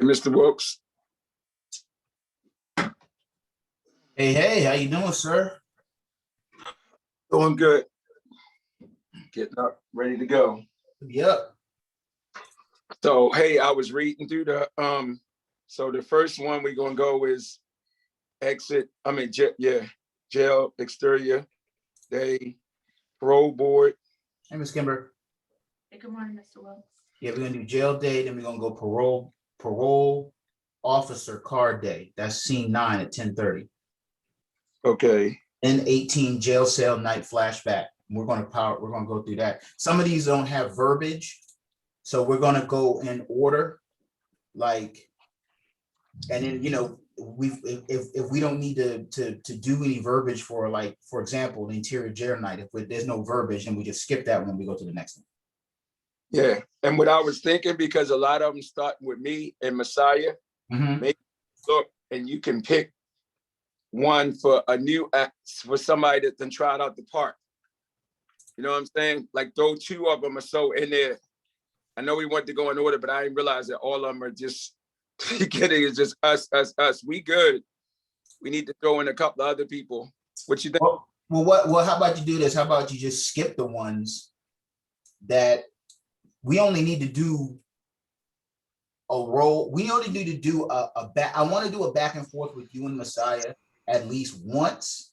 Mr. Wilkes. Hey, how you doing, sir? Doing good. Getting up, ready to go. Yep. So, hey, I was reading through so the first one we're gonna go is jail exterior day, parole board. Hey, Ms. Kimber. Hey, good morning, Mr. Wilkes. Yeah, we're gonna do jail day, then we're gonna go parole officer card day. That's scene 9 at 10:30. Okay. Then 18 jail cell night flashback. We're gonna go through that. Some of these don't have verbiage, so we're gonna go in order, like, and then if we don't need to do any verbiage for, like, for example, the interior jail night, if there's no verbiage, then we just skip that when we go to the next one. Yeah, and what I was thinking, because a lot of them start with me and Messiah, maybe look, and you can pick one for a new act for somebody that then tried out the park. You know what I'm saying? Like, throw 2 of them or so in there. I know we want to go in order, but I didn't realize that all of them are just kidding. It's just us. We good. We need to throw in a couple of other people. What you think? Well, how about you do this? How about you just skip the ones that we only need to do a role? We only need to do a back. I want to do a back and forth with you and Messiah at least once,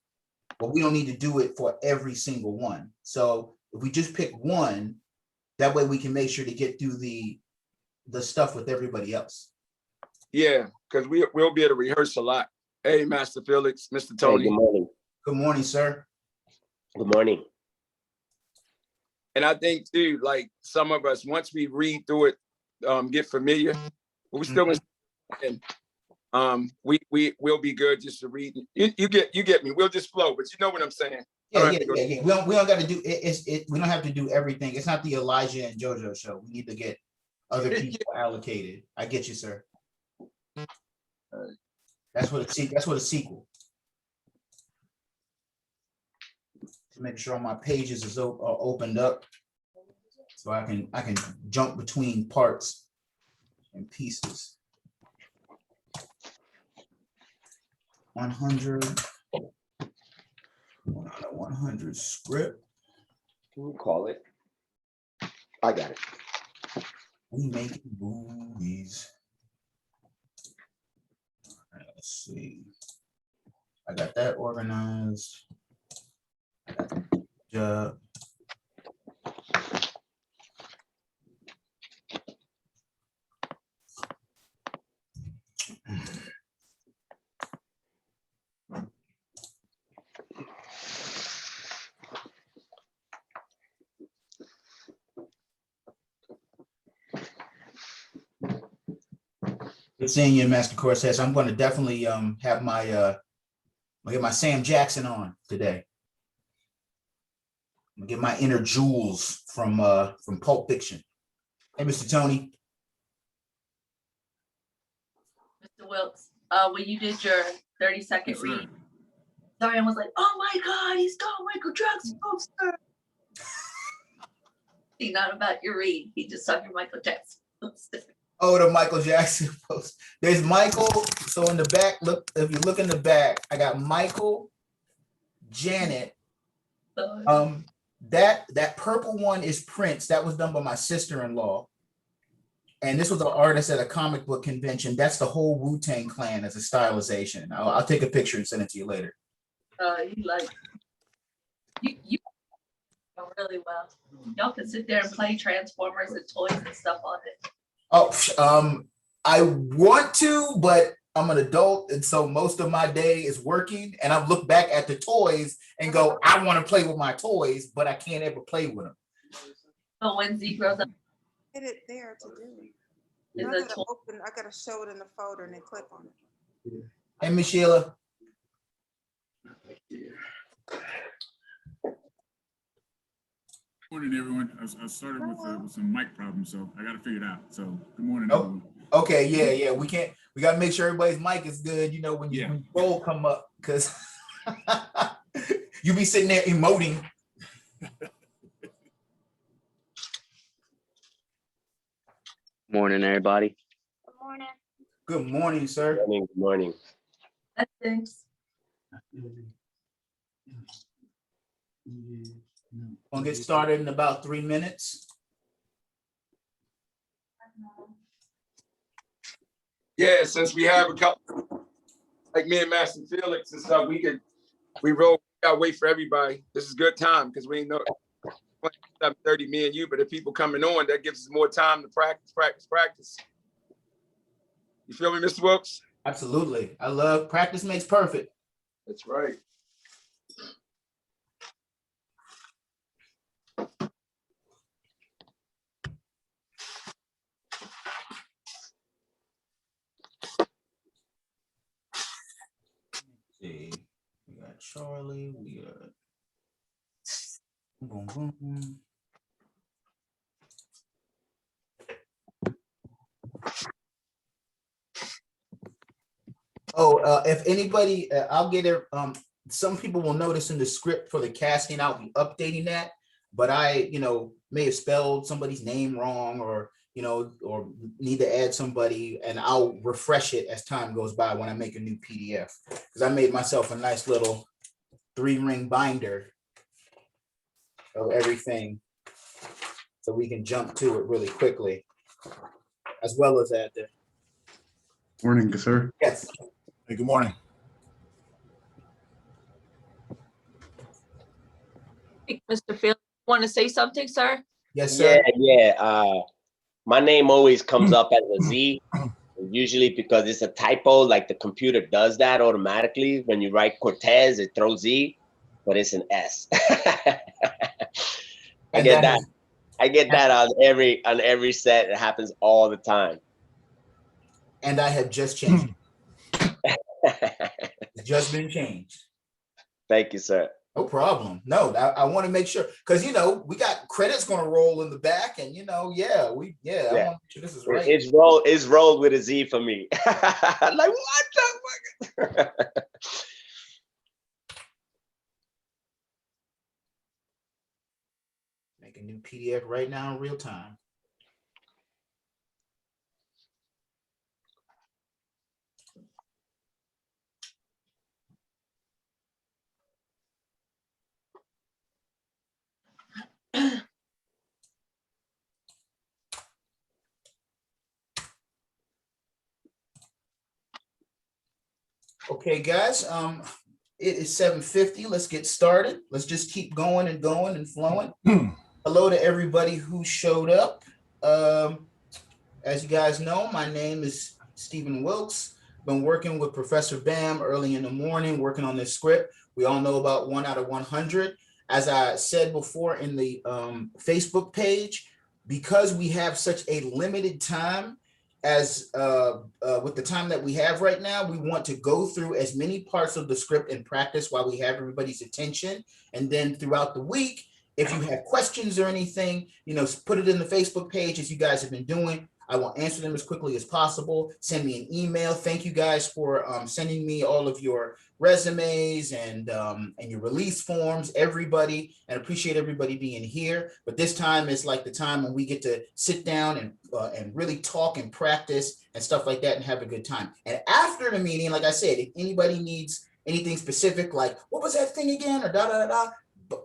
but we don't need to do it for every single one. So if we just pick one, that way we can make sure to get through the stuff with everybody else. Yeah, because we'll be able to rehearse a lot. Hey, Master Felix, Mr. Tony. Hey, good morning. Good morning, sir. Good morning. And I think too, like, some of us, once we read through it, get familiar, but we still we'll be good just to read. You get me. We'll just flow, but you know what I'm saying. Yeah. We don't got to do it. We don't have to do everything. It's not the Elijah and JoJo show. We need to get other people allocated. I get you, sir. That's what a sequel. To make sure all my pages are opened up, so I can jump between parts and pieces. 100. 100 script. Can you call it? I got it. We make movies. All right, let's see. I got that organized. Yeah. Good seeing you, Master Cortez. I'm going to definitely have my I'll get my Sam Jackson on today. I'm gonna get my inner jewels from Pulp Fiction. Hey, Mr. Tony. Mr. Wilkes, when you did your 30-second Yes, read, sir. Dorian was like, "Oh my God, he stole Michael Jackson poster." See, not about your read. He just saw your Michael Jackson poster. Oh, the Michael Jackson post. There's Michael. So in the back, look, if you look in the back, I got Michael, Janet. That purple one is Prince. That was done by my sister-in-law. And this was an artist at a comic book convention. That's the whole Wu-Tang Clan as a stylization. I'll take a picture and send it to you later. You like you really well. Y'all can sit there and play Transformers and toys and stuff on it. Oh, I want to, but I'm an adult, and so most of my day is working. And I look back at the toys and go, I want to play with my toys, but I can't ever play with them. So when Z grows up, Get it there to do. is I a gotta toy. open, I gotta show it in the folder and then click on it. Hey, Miss Sheila. Morning, everyone. I started with some mic problems, so I got to figure it out. So good morning, Oh. everyone. Okay, yeah. We got to make sure everybody's mic is good, you know, when you Yeah. when roll come up, because you be sitting there emoting. Morning, everybody. Good morning. Good morning, sir. Good morning. Thanks. We'll get started in about 3 minutes. Yeah, since we have a couple, like me and Master Felix and stuff, we roll, we gotta wait for everybody. This is good time because we ain't know 7:30, me and you, but if people coming on, that gives us more time to practice. You feel me, Mr. Wilkes? Absolutely. I love practice makes perfect. That's right. See, we got Charlie, we got boom, boom, boom. Oh, if anybody, I'll get it. Some people will notice in the script for the casting, I'll be updating that, but I, may have spelled somebody's name wrong or need to add somebody, and I'll refresh it as time goes by when I make a new PDF, because I made myself a nice little 3-ring binder of everything so we can jump to it really quickly, as well as add the. Morning, sir. Yes. Hey, good morning. Mr. Phil, want to say something, sir? Yes, sir. Yeah. My name always comes up as a Z, usually because it's a typo, like the computer does that automatically. When you write Cortez, it throws Z, but it's an S. I get that on every set. It happens all the time. And I have just changed it. It's just been changed. Thank you, sir. No problem. No, I want to make sure, because we got credits going to roll in the back, and I want to make sure this is right. It's rolled with a Z for me. Like, what the fuck? Make a new PDF right now in real time. Okay, guys, it is 7:50. Let's get started. Let's just keep going and going and flowing. Hello to everybody who showed up. As you guys know, my name is Stephen Wilkes. Been working with Professor Bam early in the morning, working on this script. We all know about 1 out of 100. As I said before in the Facebook page, because we have such a limited time, as with the time that we have right now, we want to go through as many parts of the script and practice while we have everybody's attention. And then throughout the week, if you have questions or anything, put it in the Facebook page as you guys have been doing. I will answer them as quickly as possible. Send me an email. Thank you guys for sending me all of your resumes and your release forms, everybody, and appreciate everybody being here. But this time is like the time when we get to sit down and really talk and practice and stuff like that and have a good time. And after the meeting, like I said, if anybody needs anything specific, like what was that thing again, or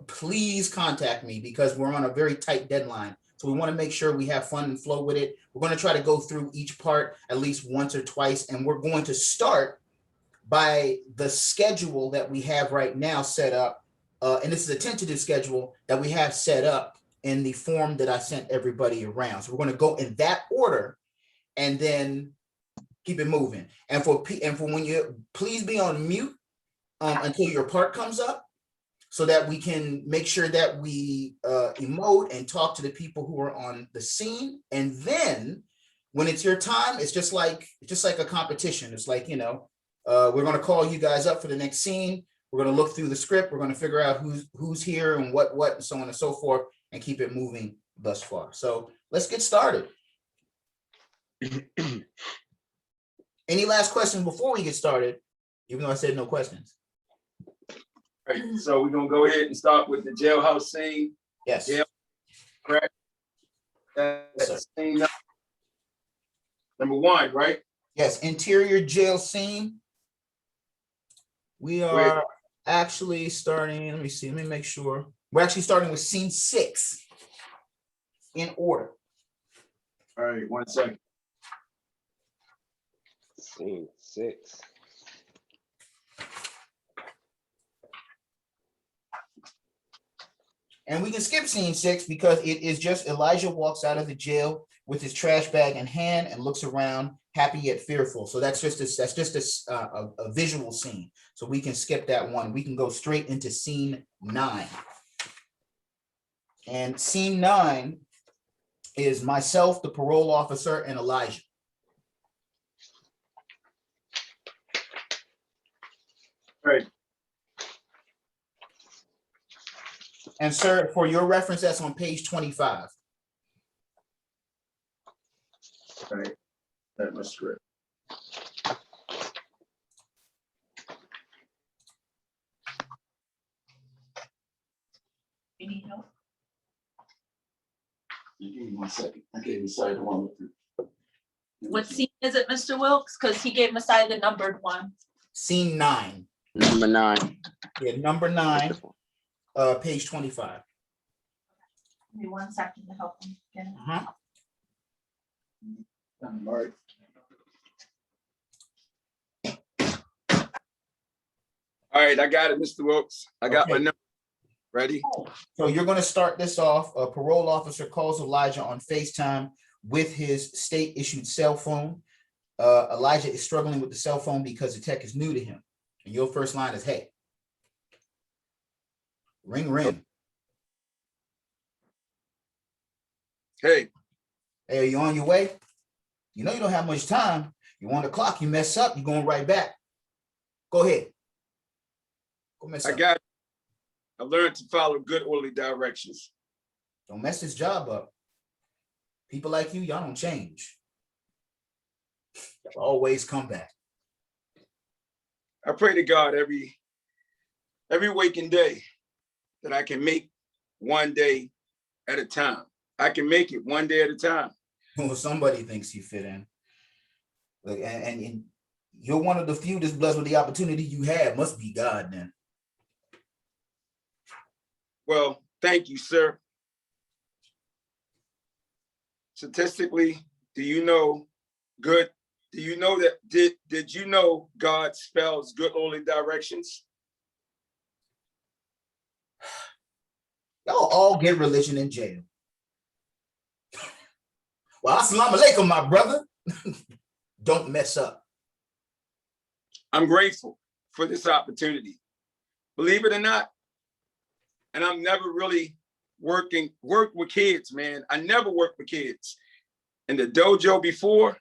please contact me, because we're on a very tight deadline. So we want to make sure we have fun and flow with it. We're going to try to go through each part at least once or twice. And we're going to start by the schedule that we have right now set up. And this is a tentative schedule that we have set up in the form that I sent everybody around. So we're going to go in that order and then keep it moving. And for when you, please be on mute until your part comes up, so that we can make sure that we emote and talk to the people who are on the scene. And then when it's your time, it's just like a competition. It's like, we're going to call you guys up for the next scene. We're going to look through the script. We're going to figure out who's here and what, and so on and so forth, and keep it moving thus far. So let's get started. Any last questions before we get started, even though I said no questions? Right, so we're gonna go ahead and start with the jailhouse scene. Yes. Yeah. Correct. Yes, Scene number 1, right? Yes, interior jail scene. We are actually starting, let me see, let me make sure. We're actually starting with scene 6 in order. All right, 1 second. Scene 6. And we can skip scene 6 because it is just Elijah walks out of the jail with his trash bag in hand and looks around, happy yet fearful. So that's just a visual scene. So we can skip that one. We can go straight into scene 9. And scene 9 is myself, the parole officer, and Elijah. Right. And sir, for your reference, that's on page 25. All right. That's my script. You need help? You give me 1 second. I gave Messiah the one with the. What scene is it, Mr. Wilks? Because he gave Messiah the numbered one. Scene 9. Number 9. Yeah, number 9, page 25. Give me 1 second to help him get it. Uh-huh. All right. All right, I got it, Mr. Wilkes. I got my Okay. number. Ready? So you're going to start this off. A parole officer calls Elijah on FaceTime with his state-issued cell phone. Elijah is struggling with the cell phone because the tech is new to him. And your first line is, hey. Ring, ring. Hey, Hey, are you on your way? You know you don't have much time. You on the clock, you mess up, you're going right back. Go ahead. Go mess I up. got it. I learned to follow good orderly directions. Don't mess this job up. People like you, y'all don't change. Y'all always come back. I pray to God every waking day that I can make one day at a time. I can make it one day at a time. Well, somebody thinks you fit in. Look, and you're one of the few that's blessed with the opportunity you have. Must be God then. Well, thank you, sir. Statistically, do you know that did you know God spells good orderly directions? Y'all all get religion in jail. Well, assalamu alaikum, my brother. Don't mess up. I'm grateful for this opportunity. Believe it or not, and I'm never really worked with kids, man. I never worked with kids. In the dojo before,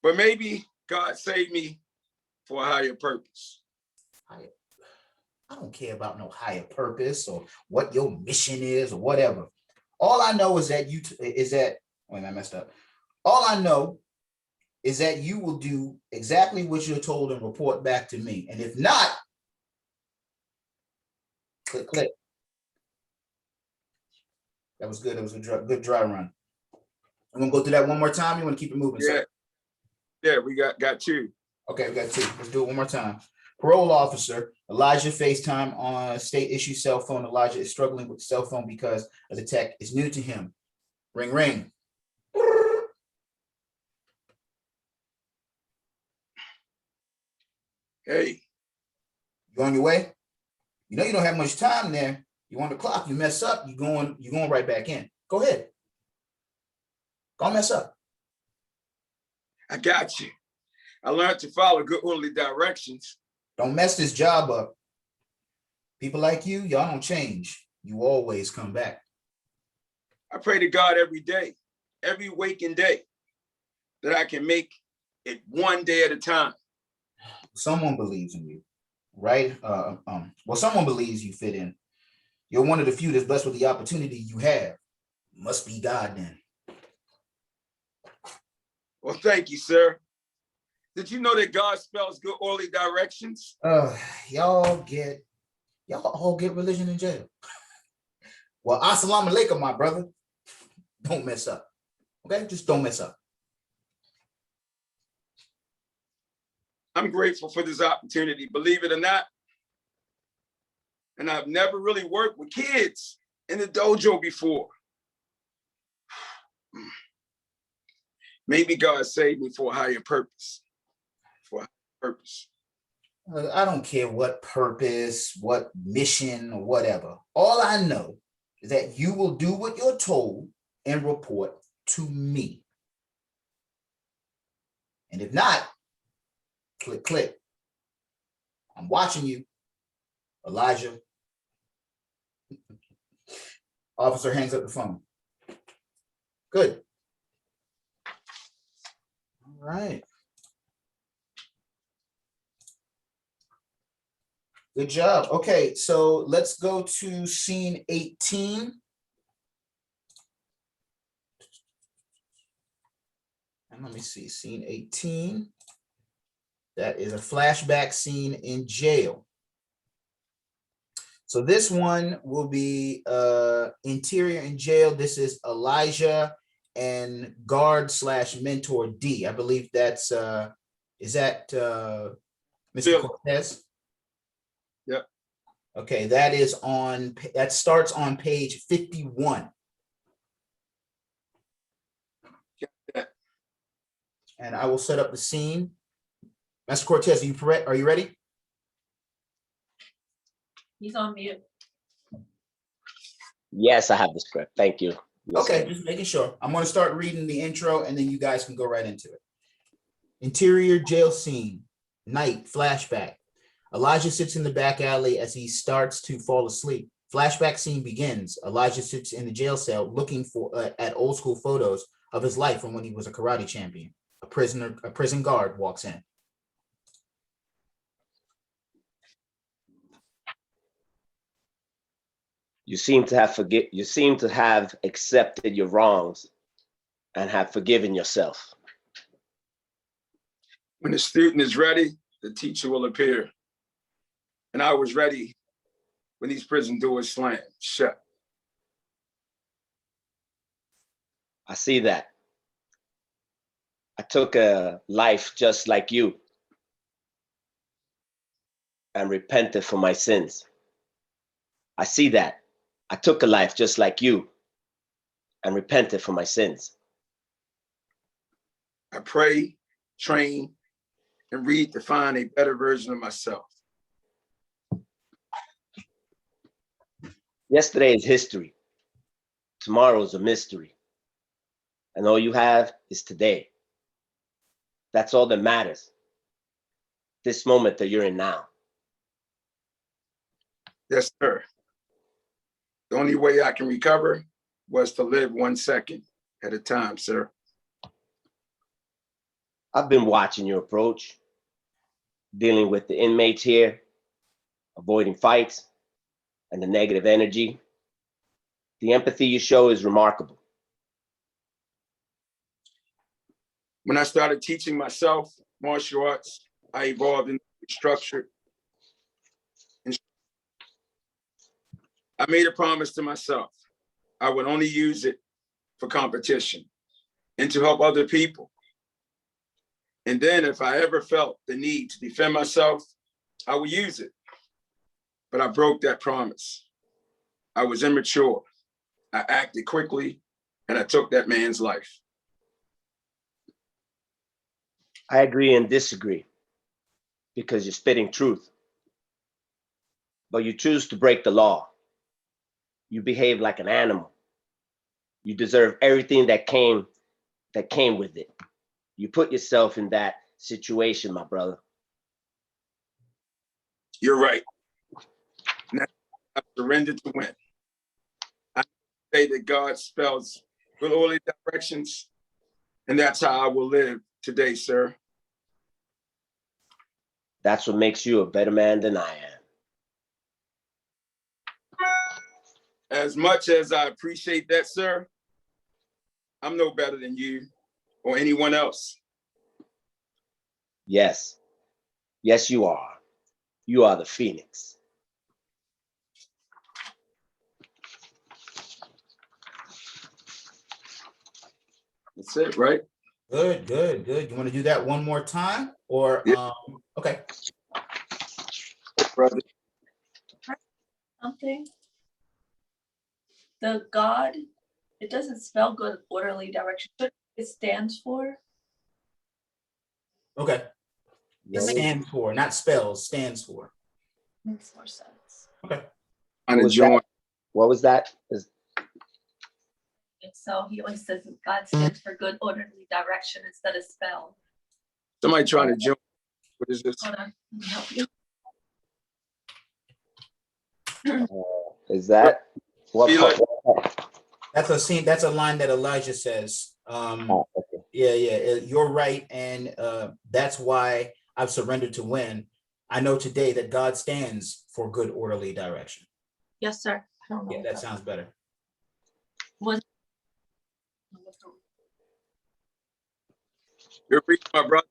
But maybe God saved me for a higher purpose. I don't care about no higher purpose or what your mission is or whatever. All I know is that wait, I messed up. All I know is that you will do exactly what you're told and report back to me. And if not, click. That was good. It was a good dry run. I'm gonna go through that one more time. You want to keep it moving? Yeah. Sir? Yeah, we got two. Okay, we got two. Let's do it one more time. Parole officer, Elijah FaceTime on state issue cell phone. Elijah is struggling with the cell phone because of the tech is new to him. Ring, ring. Hey, You on your way? You know you don't have much time there. You on the clock, you mess up, you going right back in. Go ahead. Go mess up. I got you. I learned to follow good orderly directions. Don't mess this job up. People like you, y'all don't change. You always come back. I pray to God every day, every waking day, that I can make it one day at a time. Someone believes in you, right? Well, someone believes you fit in. You're one of the few that's blessed with the opportunity you have. Must be God then. Well, thank you, sir. Did you know that God spells good orderly directions? Y'all all get religion in jail. Well, assalamu alaikum, my brother. Don't mess up. Okay, just don't mess up. I'm grateful for this opportunity, believe it or not. And I've never really worked with kids in the dojo before. Maybe God saved me for a higher purpose. I don't care what purpose, what mission, or whatever. All I know is that you will do what you're told and report to me. And if not, click. I'm watching you, Elijah. Officer hangs up the phone. Good. All right. Good job. Okay, so let's go to scene 18. And let me see, scene 18. That is a flashback scene in jail. So this one will be interior in jail. This is Elijah and guard/mentor D. I believe that's, is that Mr. Cortez? Yep. Okay, that starts on page 51. Yeah. And I will set up the scene. Mr. Cortez, are you ready? He's on mute. Yes, I have the script. Thank you. Yes, Okay, just making sure. I'm going to start reading the intro and then you guys can go right into it. Interior jail scene, night, flashback. Elijah sits in the back alley as he starts to fall asleep. Flashback scene begins. Elijah sits in the jail cell looking at old school photos of his life from when he was a karate champion. A prison guard walks in. You seem to have accepted your wrongs and have forgiven yourself. When the student is ready, the teacher will appear. And I was ready when these prison doors slammed shut. I see that. I took a life just like you and repented for my sins. I see that. I took a life just like you and repented for my sins. I pray, train, and read to find a better version of myself. Yesterday is history. Tomorrow is a mystery. And all you have is today. That's all that matters. This moment that you're in now. Yes, sir. The only way I can recover was to live 1 second at a time, sir. I've been watching your approach, dealing with the inmates here, avoiding fights, and the negative energy. The empathy you show is remarkable. When I started teaching myself martial arts, I evolved into structured. I made a promise to myself. I would only use it for competition and to help other people. And then if I ever felt the need to defend myself, I would use it. But I broke that promise. I was immature. I acted quickly and I took that man's life. I agree and disagree because you're spitting truth. But you choose to break the law. You behave like an animal. You deserve everything that came with it. You put yourself in that situation, my brother. You're right. Now I surrendered to win. I say that God spells good orderly directions, and that's how I will live today, sir. That's what makes you a better man than I am. As much as I appreciate that, sir, I'm no better than you or anyone else. Yes. Yes, you are. You are the Phoenix. That's it, right? Good, good, good. You want to do that one more time? Or, Yeah. Okay. Brother. Something. The God, it doesn't spell good orderly direction, but it stands for. Okay. It stands for, not spells, stands for. Makes more sense. Okay. On a joint. What was that? And so he always says that God stands for good orderly direction instead of spell. Somebody trying to join. What is this? Hold on, let me help you. Is that what? That's a scene. That's a line that Elijah says. Oh, okay. Yeah, you're right, and that's why I've surrendered to win. I know today that God stands for good orderly direction. Yes, sir. I don't know. Yeah, that sounds better. Was You're preaching, my brother.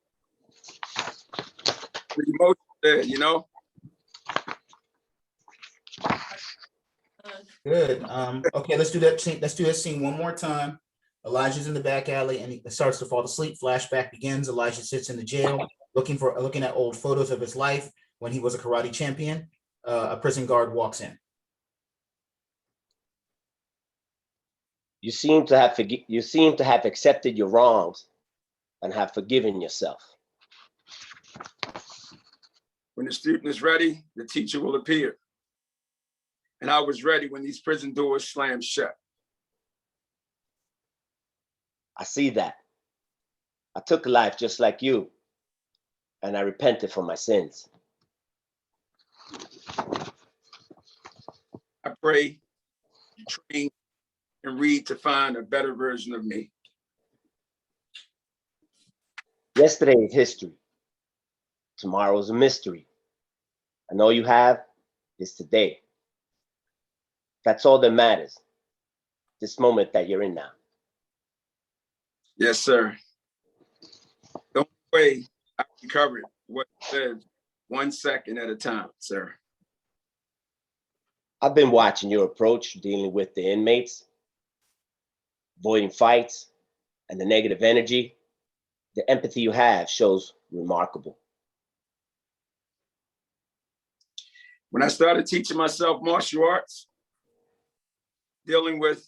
The emotion there, you know? Good. Okay, let's do that scene. Let's do that scene one more time. Elijah's in the back alley and he starts to fall asleep. Flashback begins. Elijah sits in the jail looking at old photos of his life when he was a karate champion. A prison guard walks in. You seem to have accepted your wrongs and have forgiven yourself. When the student is ready, the teacher will appear. And I was ready when these prison doors slammed shut. I see that. I took a life just like you, and I repented for my sins. I pray, train, and read to find a better version of me. Yesterday is history. Tomorrow is a mystery. And all you have is today. That's all that matters. This moment that you're in now. Yes, sir. The only way I recovered what lived 1 second at a time, sir. I've been watching your approach dealing with the inmates, avoiding fights, and the negative energy. The empathy you have shows remarkable. When I started teaching myself martial arts, when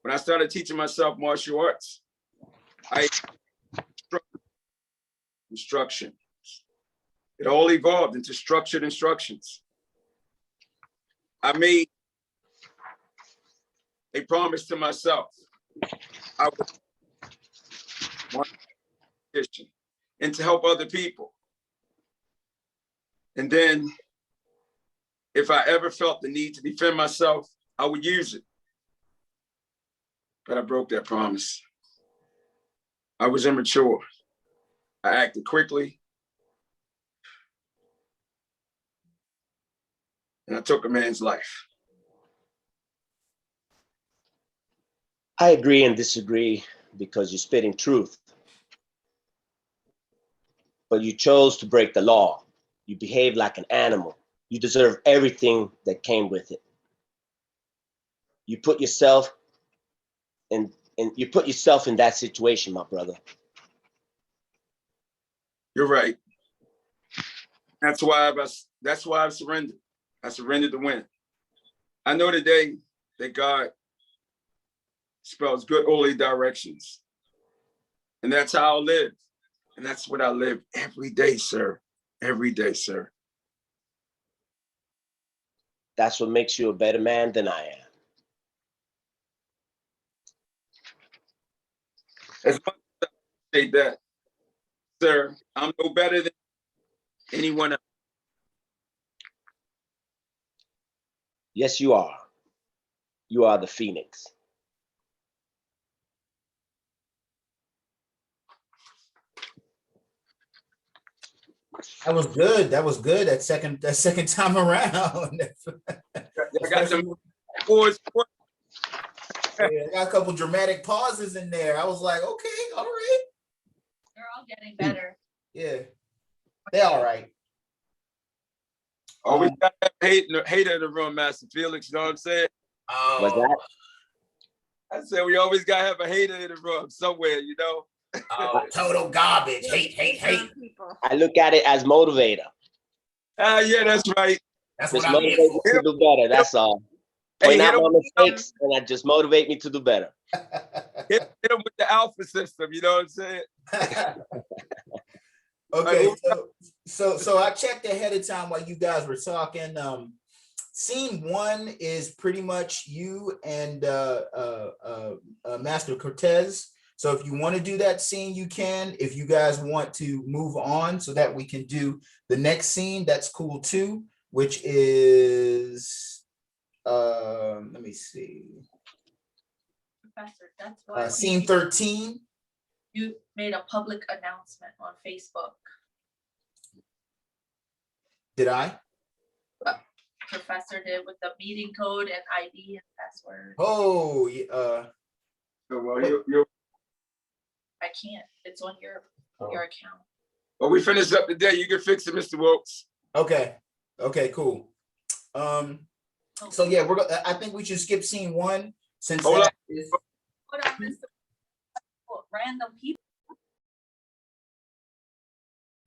I started teaching myself martial arts, I instruction. It all evolved into structured instructions. I made a promise to myself. I would want and to help other people. And then if I ever felt the need to defend myself, I would use it. But I broke that promise. I was immature. I acted quickly. And I took a man's life. I agree and disagree because you're spitting truth. But you chose to break the law. You behaved like an animal. You deserve everything that came with it. You put yourself in that situation, my brother. You're right. That's why I've surrendered. I surrendered to win. I know today that God spells good early directions. And that's how I live. And that's what I live every day, sir. Every day, sir. That's what makes you a better man than I am. As much as I say that, sir, I'm no better than anyone else. Yes, you are. You are the Phoenix. That was good. That was good. That second time around. I got some scores. Yeah, I got a couple dramatic pauses in there. I was like, okay, all right. They're all getting better. Yeah, they all right. Always got that hater in the room, Master Felix. You know what I'm saying? What's that? I said we always gotta have a hater in the room somewhere, you know. Total garbage. Hate. People. I look at it as motivator. Yeah, that's right. That's Just what I'm here motivate me for. to do better. That's all. Hey, Point hit out my him, mistakes and that just motivate me to do better. hit him with the alpha system. You know what I'm saying? Okay, so I checked ahead of time while you guys were talking. Scene 1 is pretty much you and Master Cortez. So if you want to do that scene, you can. If you guys want to move on so that we can do the next scene, that's cool too, which is let me see. Professor, that's why Scene 13. you made a public announcement on Facebook. Did I? Professor did with the meeting code and ID and password. Oh, Well, you I can't. It's on your account. well, we finished up today. You can fix it, Mr. Wilkes. okay. Okay, cool. So yeah, I think we should skip scene 1 since Hold that on. is Put on Mr. Random people.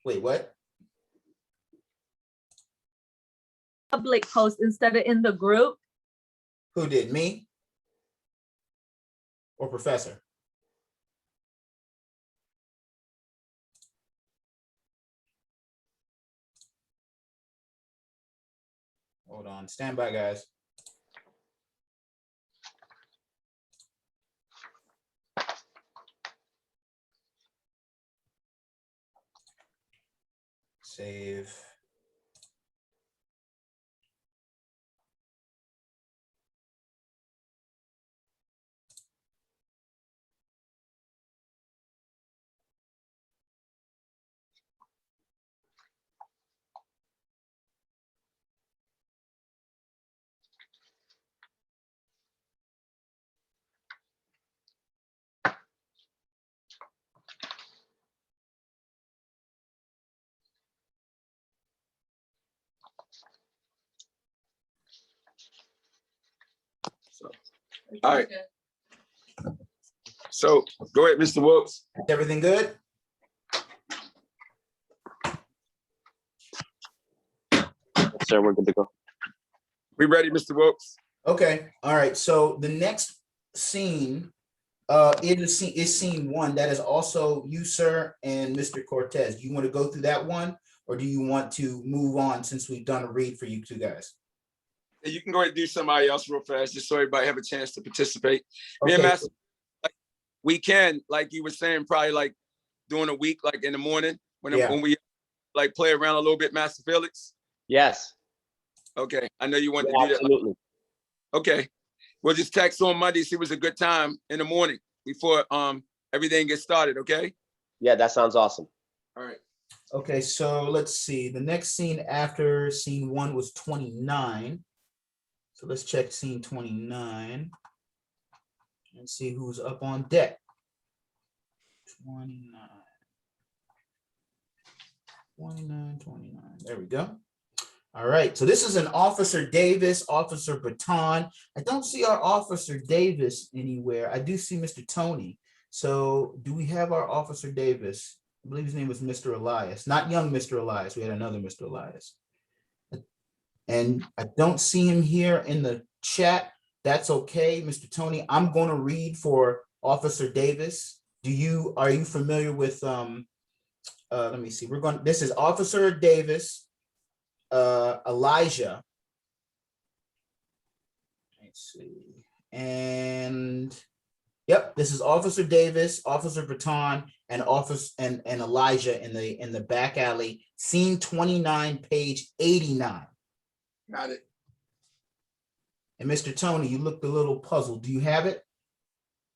wait, what? Public post instead of in the group. Who did, me? Or Professor? Hold on, stand by, guys. Save. All right. So go ahead, Mr. Wilkes. Everything good? Yes, sir, we're good to go. We ready, Mr. Wilkes? Okay, all right. So the next scene is scene 1. That is also you, sir, and Mr. Cortez. Do you want to go through that one, or do you want to move on since we've done a read for you two guys? You can go ahead and do somebody else real fast, just so everybody have a chance to participate. Me and Okay. Master, like, we can, like you were saying, probably like during a week, like in the morning, when we like play around a little bit, Master Felix. Yes. Okay, I know you want Yeah, to do that. absolutely. Okay, we'll just text on Monday, see what's a good time in the morning before everything gets started. Okay. Yeah, that sounds awesome. All right. Okay, so let's see. The next scene after scene 1 was 29. So let's check scene 29 and see who's up on deck. 29. 29. There we go. All right, so this is an Officer Davis, Officer Baton. I don't see our Officer Davis anywhere. I do see Mr. Tony. So do we have our Officer Davis? I believe his name was Mr. Elias, not young Mr. Elias. We had another Mr. Elias. And I don't see him here in the chat. That's okay, Mr. Tony. I'm going to read for Officer Davis. Are you familiar with let me see. This is Officer Davis, Elijah. Let's see. And yep, this is Officer Davis, Officer Baton, and Elijah in the back alley. Scene 29, page 89. Got it. And Mr. Tony, you looked a little puzzled. Do you have it?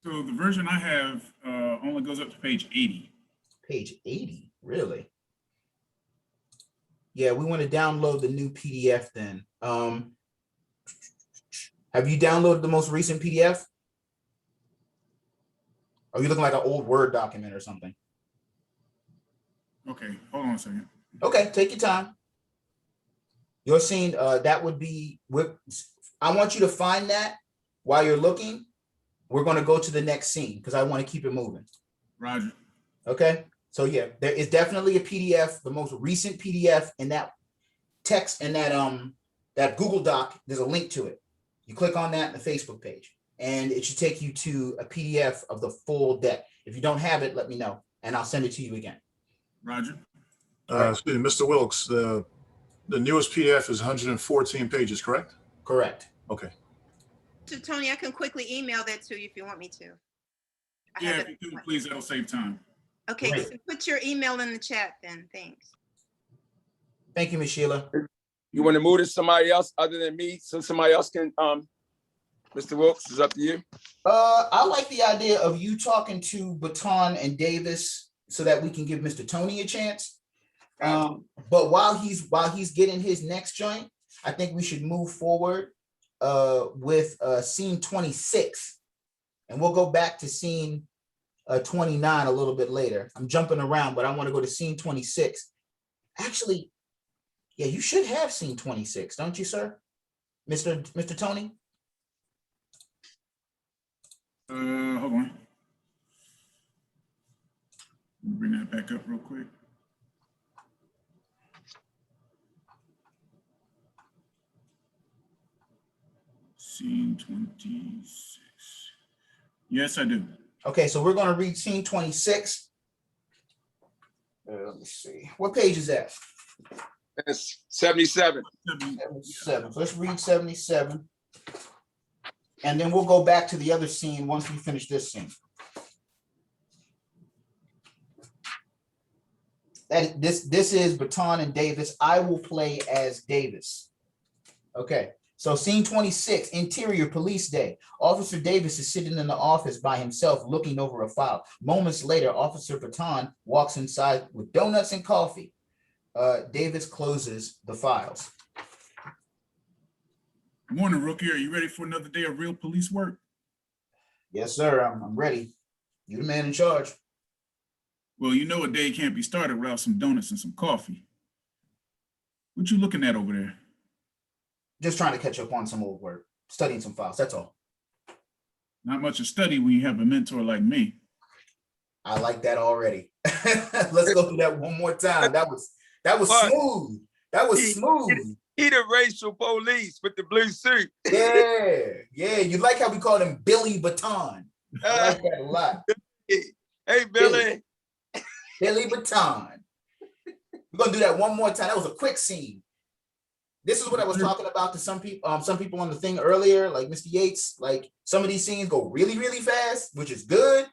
So the version I have only goes up to page 80. Page 80, really? Yeah, we want to download the new PDF then. Have you downloaded the most recent PDF? Are you looking like an old Word document or something? Okay, hold on a second. Okay, take your time. You're seeing that would be, I want you to find that while you're looking. We're going to go to the next scene because I want to keep it moving. Roger. Okay, so yeah, there is definitely a PDF, the most recent PDF in that text and that Google Doc. There's a link to it. You click on that in the Facebook page, and it should take you to a PDF of the full deck. If you don't have it, let me know, and I'll send it to you again. Roger. Excuse me, Mr. Wilkes, the newest PDF is 114 pages, correct? Correct. Okay. So Tony, I can quickly email that to you if you want me to. I Yeah, have if it. you do, please, that'll save time. Okay, Great. so put your email in the chat then, thanks. Thank you, Ms. Sheila. You want to move to somebody else other than me, so somebody else can, Mr. Wilkes, is up to you. I like the idea of you talking to Baton and Davis so that we can give Mr. Tony a chance. But while he's getting his next joint, I think we should move forward with scene 26, and we'll go back to scene 29 a little bit later. I'm jumping around, but I want to go to scene 26. Actually, yeah, you should have scene 26, don't you, sir? Mr. Tony? Hold on. Bring that back up real quick. Scene 26. Yes, I do. Okay, so we're going to read scene 26. Let me see. What page is that? It's 77. 77. So let's read 77. And then we'll go back to the other scene once we finish this scene. This is Baton and Davis. I will play as Davis. Okay. So scene 26, interior police day. Officer Davis is sitting in the office by himself looking over a file. Moments later, Officer Baton walks inside with donuts and coffee. Davis closes the files. Good morning, rookie. Are you ready for another day of real police work? Yes, sir. I'm ready. You the man in charge. Well, you know a day can't be started without some donuts and some coffee. What you looking at over there? Just trying to catch up on some old work, studying some files. That's all. Not much of study when you have a mentor like me. I like that already. Let's go through that one more time. That was What? smooth. That was smooth. He the racial police with the blue suit. Yeah. You like how we call him Billy Baton. I like that a lot. Hey, Billy. Billy Baton. We're gonna do that one more time. That was a quick scene. This is what I was talking about to some people on the thing earlier, like Mr. Yates. Like some of these scenes go really, really fast, which is good,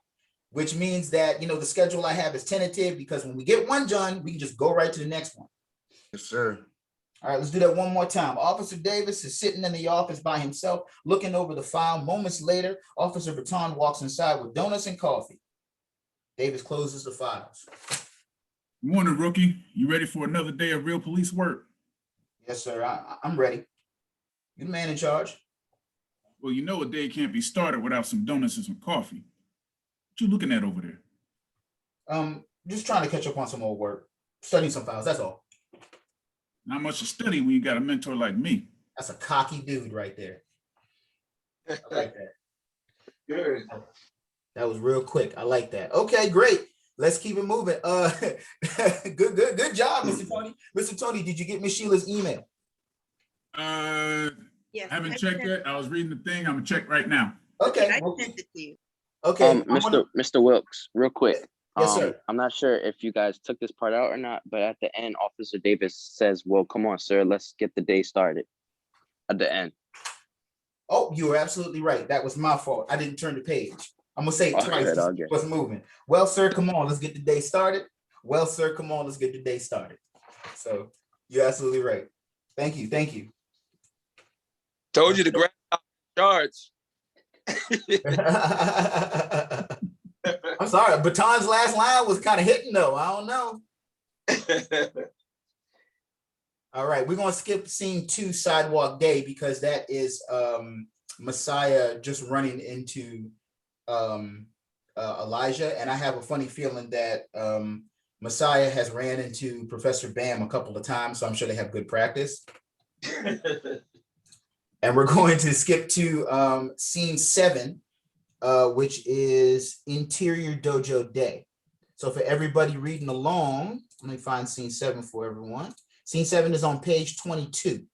which means that, you know, the schedule I have is tentative because when we get one done, we can just go right to the next one. Yes, sir. All right, let's do that one more time. Officer Davis is sitting in the office by himself, looking over the file. Moments later, Officer Baton walks inside with donuts and coffee. Davis closes the files. Morning, rookie. You ready for another day of real police work? Yes, sir. I'm ready. You the man in charge. Well, you know a day can't be started without some donuts and some coffee. What you looking at over there? Just trying to catch up on some old work, studying some files. That's all. Not much to study when you got a mentor like me. That's a cocky dude right there. I like that. Good. That was real quick. I like that. Okay, great. Let's keep it moving. Good job, Mr. Tony. Mr. Tony, did you get Miss Sheila's email? Yes. Haven't I checked sent- yet. I was reading the thing. I'm gonna check right now. Okay. I well, sent it to you. Okay. I'm gonna- Mr. Wilkes, real quick. Yes, sir. I'm not sure if you guys took this part out or not, but at the end, Officer Davis says, "Well, come on, sir, let's get the day started." At the end. Oh, you were absolutely right. That was my fault. I didn't turn the page. I'm gonna say it All twice. good, to all see good. what's moving? Well, sir, come on. Let's get the day started. Well, sir, come on. Let's get the day started. So you're absolutely right. Thank you. Thank you. Told you to grab charge. I'm sorry. Baton's last line was kind of hitting though. I don't know. All right, we're gonna skip scene 2, sidewalk day, because that is Messiah just running into Elijah, and I have a funny feeling that Messiah has ran into Professor Bam a couple of times, so I'm sure they have good practice. And we're going to skip to scene 7, which is Interior Dojo Day. So for everybody reading along, let me find scene 7 for everyone. Scene 7 is on page 22.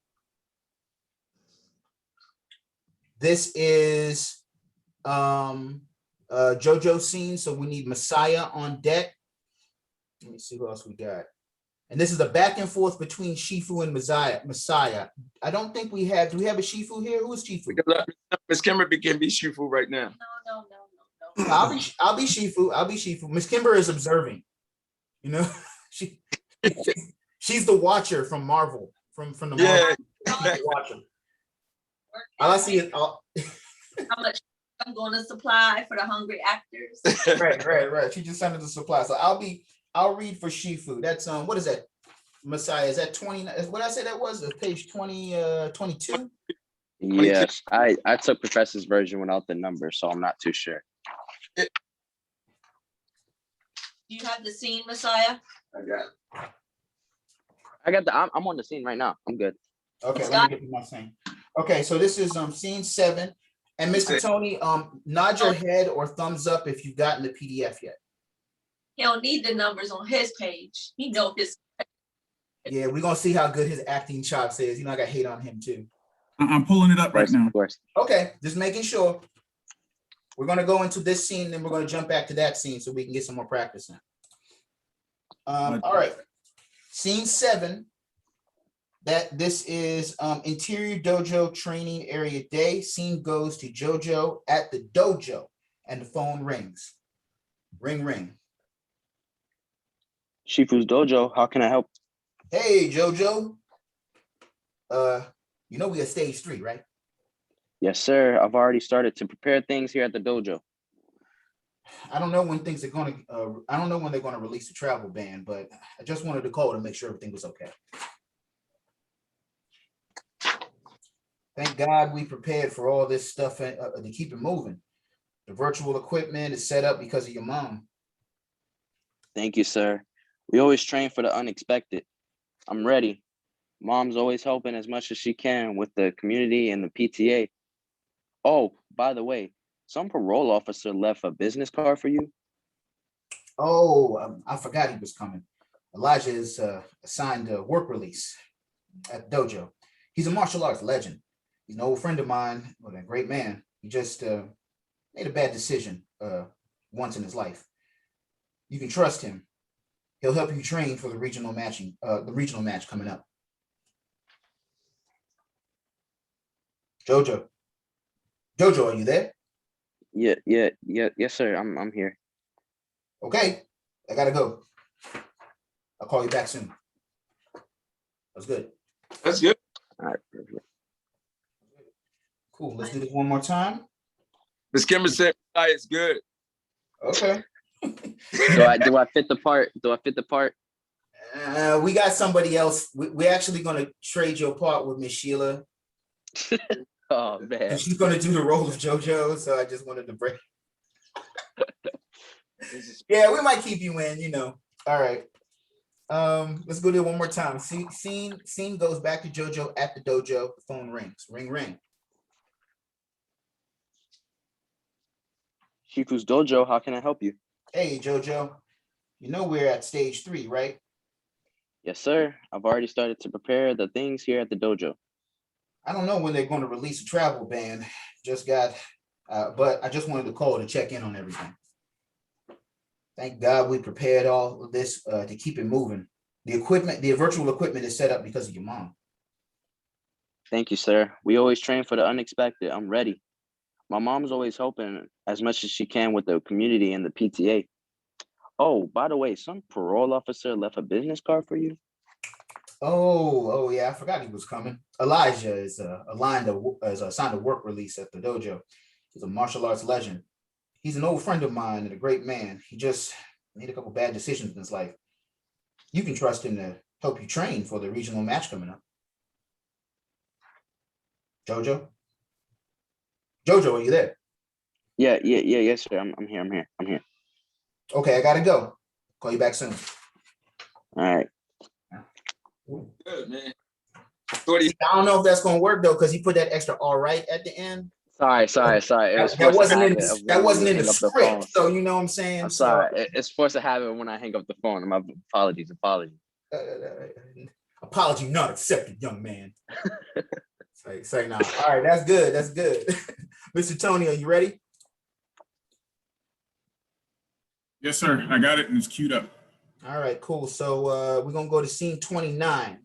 This is JoJo scene, so we need Messiah on deck. Let me see who else we got. And this is a back and forth between Shifu and Messiah. I don't think we have, do we have a Shifu here? Who is Shifu? Miss Kimberly can be Shifu right now. No. I'll be Shifu. I'll be Shifu. Miss Kimber is observing. You know, she's the watcher from Marvel, from the Marvel. Yeah. She's the watcher. All I see is How much I'm going to supply for the hungry actors. right. She just sent us the supply. So I'll read for Shifu. That's what is that? Messiah, is that 20? What I said that was page 20, 22? Yes, I took Professor's version without the number, so I'm not too sure. Do you have the scene, Messiah? I got I'm on the scene right now. I'm good. Okay, let me get to my thing. Okay, so this is scene 7. And Mr. Tony, nod your head or thumbs up if you've gotten the PDF yet. He don't need the numbers on his page. He know his. Yeah, we're gonna see how good his acting chops is. You know, I got hate on him too. I'm pulling it up right now. Of course. Okay, just making sure. We're gonna go into this scene, then we're gonna jump back to that scene so we can get some more practice in. All right, scene 7. This is Interior Dojo Training Area Day. Scene goes to JoJo at the dojo, and the phone rings. Ring, ring. Shifu's Dojo, how can I help? Hey, JoJo. You know we at stage 3, right? Yes, sir. I've already started to prepare things here at the dojo. I don't know when things are gonna. I don't know when they're gonna release the travel ban, but I just wanted to call to make sure everything was okay. Thank God we prepared for all this stuff to keep it moving. The virtual equipment is set up because of your mom. Thank you, sir. We always train for the unexpected. I'm ready. Mom's always helping as much as she can with the community and the PTA. Oh, by the way, some parole officer left a business card for you. Oh, I forgot he was coming. Elijah is assigned a work release at the dojo. He's a martial arts legend. He's an old friend of mine, but a great man. He just made a bad decision once in his life. You can trust him. He'll help you train for the regional match coming up. Jojo, are you there? Yes, sir. I'm here. Okay, I gotta go. I'll call you back soon. That's good. That's good. All right, perfect. Cool. Let's do this one more time. Miss Kimberly said it's good. Okay. Do I fit the part? Do I fit the part? We got somebody else. We're actually gonna trade your part with Miss Sheila. Oh man. And she's gonna do the role of JoJo, so I just wanted to break. Yeah, we might keep you in, you know. All right. Let's go there one more time. Scene goes back to JoJo at the dojo. The phone rings. Ring, ring. Shifu's Dojo, how can I help you? Hey, JoJo. You know we're at stage 3, right? Yes, sir. I've already started to prepare the things here at the dojo. I don't know when they're going to release a travel ban. But I just wanted to call to check in on everything. Thank God we prepared all of this to keep it moving. The virtual equipment is set up because of your mom. Thank you, sir. We always train for the unexpected. I'm ready. My mom's always helping as much as she can with the community and the PTA. Oh, by the way, some parole officer left a business card for you. Oh yeah, I forgot he was coming. Elijah is assigned a work release at the dojo. He's a martial arts legend. He's an old friend of mine and a great man. He just made a couple bad decisions in his life. You can trust him to help you train for the regional match coming up. JoJo? JoJo, are you there? Yes, sir. I'm here. Okay, I gotta go. Call you back soon. All right. Good, man. I don't know if that's gonna work though, because he put that extra all right at the end. Sorry. It That wasn't in the script, phone. so you know what I'm saying? I'm sorry. It's forced to have it when I hang up the phone. My apologies. Apology not accepted, young man. Say now. All right, that's good. Mr. Tony, are you ready? Yes, sir. I got it and it's queued up. All right, cool. So we're gonna go to scene 29.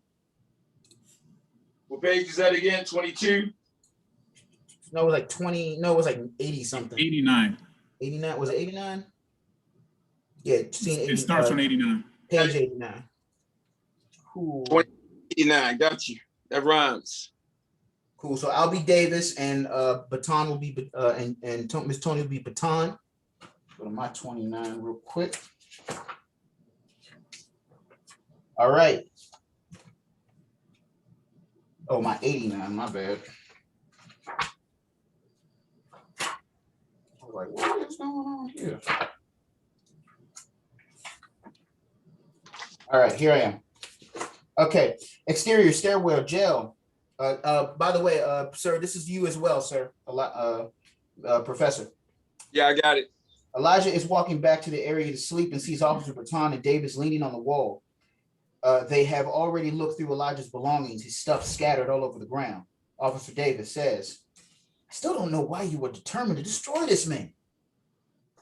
What page is that again? 22? No, it was like 20. No, it was like 80 something. 89. 89. Was it 89? Yeah, scene 80. It starts on 89. Page 89. Cool. 89, got you. That rhymes. Cool. So I'll be Davis, and Baton will be and Miss Tony will be Baton. Go to my 29 real quick. All right. Oh, my 89. My bad. I was like, what is going on here? All right, here I am. Okay. Exterior stairwell, jail. By the way, sir, this is you as well, sir. Professor. Yeah, I got it. Elijah is walking back to the area to sleep and sees Officer Baton and Davis leaning on the wall. They have already looked through Elijah's belongings, his stuff scattered all over the ground. Officer Davis says, I still don't know why you were determined to destroy this man.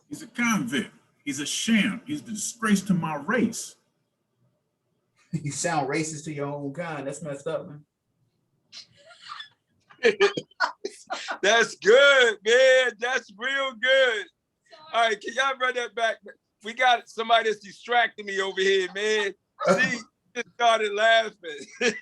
He's a convict. He's a sham. He's the disgrace to my race. You sound racist to your own kind. That's messed up, man. That's good, man. That's real good. All right, can y'all run that back? We got somebody that's distracting me over here, man. See, just started laughing.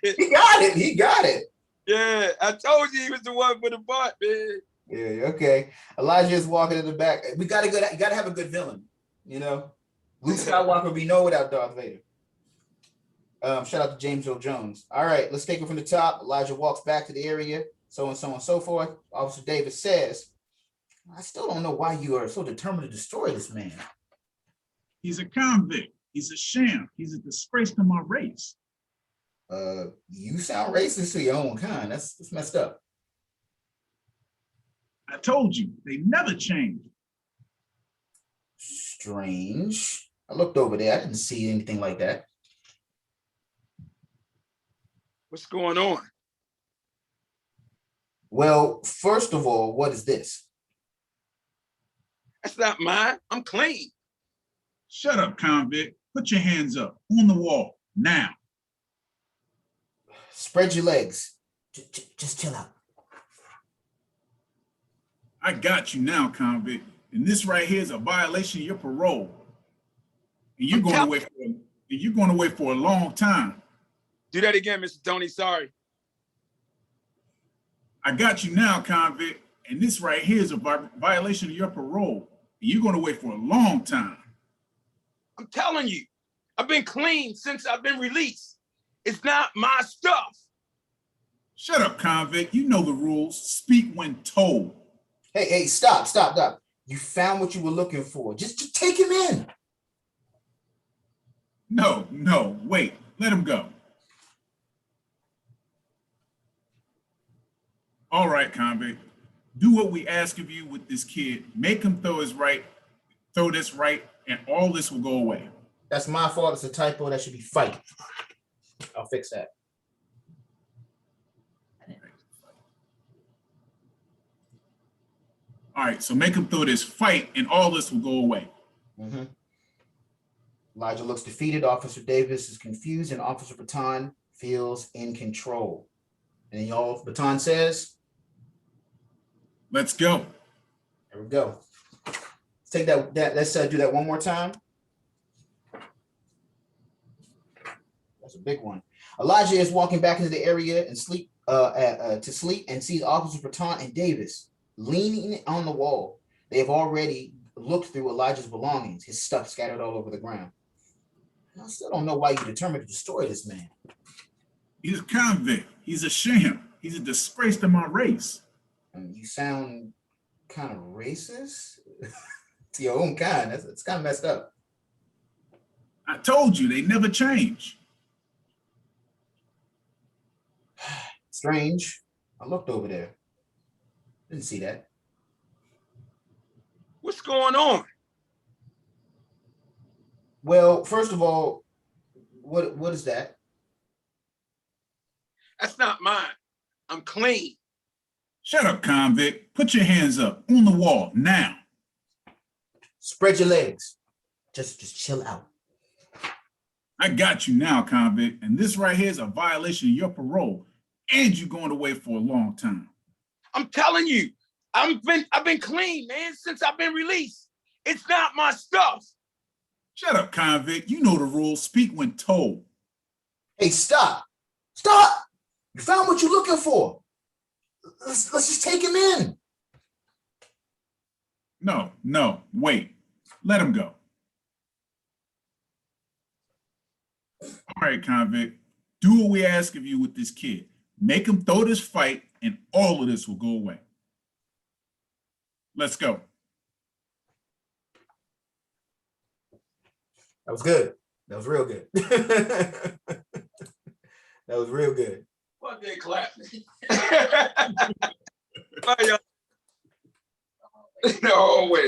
He got it. Yeah, I told you he was the one for the butt, man. Yeah, okay. Elijah is walking in the back. You gotta have a good villain, you know. Luke Skywalker would be no without Darth Vader. Shout out to James Earl Jones. All right, let's take it from the top. Elijah walks back to the area, so and so and so forth. Officer Davis says, I still don't know why you are so determined to destroy this man. He's a convict. He's a sham. He's a disgrace to my race. You sound racist to your own kind. That's messed up. I told you, they never change. Strange. I looked over there. I didn't see anything like that. What's going on? Well, first of all, what is this? That's not mine. I'm clean. Shut up, convict. Put your hands up on the wall now. Spread your legs. Just chill out. I got you now, convict. And this right here is a violation of your parole. And you're going away for a long time. Do that again, Mr. Tony. Sorry. I got you now, convict. And this right here is a violation of your parole. And you're going away for a long time. I'm telling you, I've been clean since I've been released. It's not my stuff. Shut up, convict. You know the rules. Speak when told. Hey, stop. You found what you were looking for. Just take him in. No, wait. Let him go. All right, convict. Do what we ask of you with this kid. Make him throw this right, and all this will go away. That's my fault. It's a typo. That should be fight. I'll fix that. All right, so make him throw this fight, and all this will go away. Mhm. Elijah looks defeated. Officer Davis is confused, and Officer Baton feels in control. And y'all, Baton says, Let's go. there we go. Let's take that let's do that one more time. That's a big one. Elijah is walking back into the area and to sleep and sees Officer Baton and Davis leaning on the wall. They have already looked through Elijah's belongings, his stuff scattered all over the ground. I still don't know why you determined to destroy this man. He's a convict. He's a sham. He's a disgrace to my race. You sound kind of racist to your own kind. It's kind of messed up. I told you, they never change. Strange. I looked over there. Didn't see that. What's going on? Well, first of all, what is that? That's not mine. I'm clean. Shut up, convict. Put your hands up on the wall now. Spread your legs. Just chill out. I got you now, convict. And this right here is a violation of your parole, and you're going away for a long time. I'm telling you, I've been clean, man, since I've been released. It's not my stuff. Shut up, convict. You know the rules. Speak when told. Hey, stop. Stop. You found what you're looking for. Let's just take him in. No, wait. Let him go. All right, convict. Do what we ask of you with this kid. Make him throw this fight, and all of this will go away. Let's go. That was good. That was real good. That was real good. Well, they clap. No way.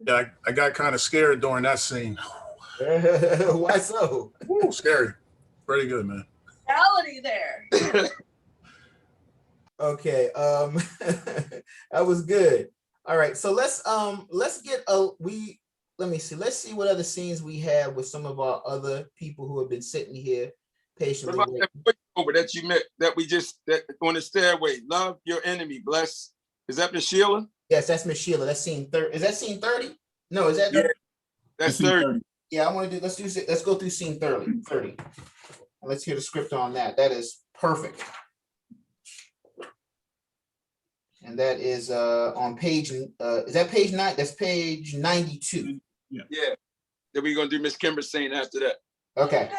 Yeah, I got kind of scared during that scene. Why so? Woo, scary. Pretty good, man. Reality there. Okay, that was good. All right, so let's get let me see. Let's see what other scenes we have with some of our other people who have been sitting here patiently. What about that over that you met that on the stairway? Love your enemy, bless. Is that Miss Sheila? Yes, that's Miss Sheila. That's scene 30. Is that scene 30? No, is that? Yeah, that's 30. Yeah, let's go through scene 30. Let's hear the script on that. That is perfect. And that is on page, is that page 9? That's page 92. Yeah. Then we're gonna do Miss Kimber scene after that. Okay.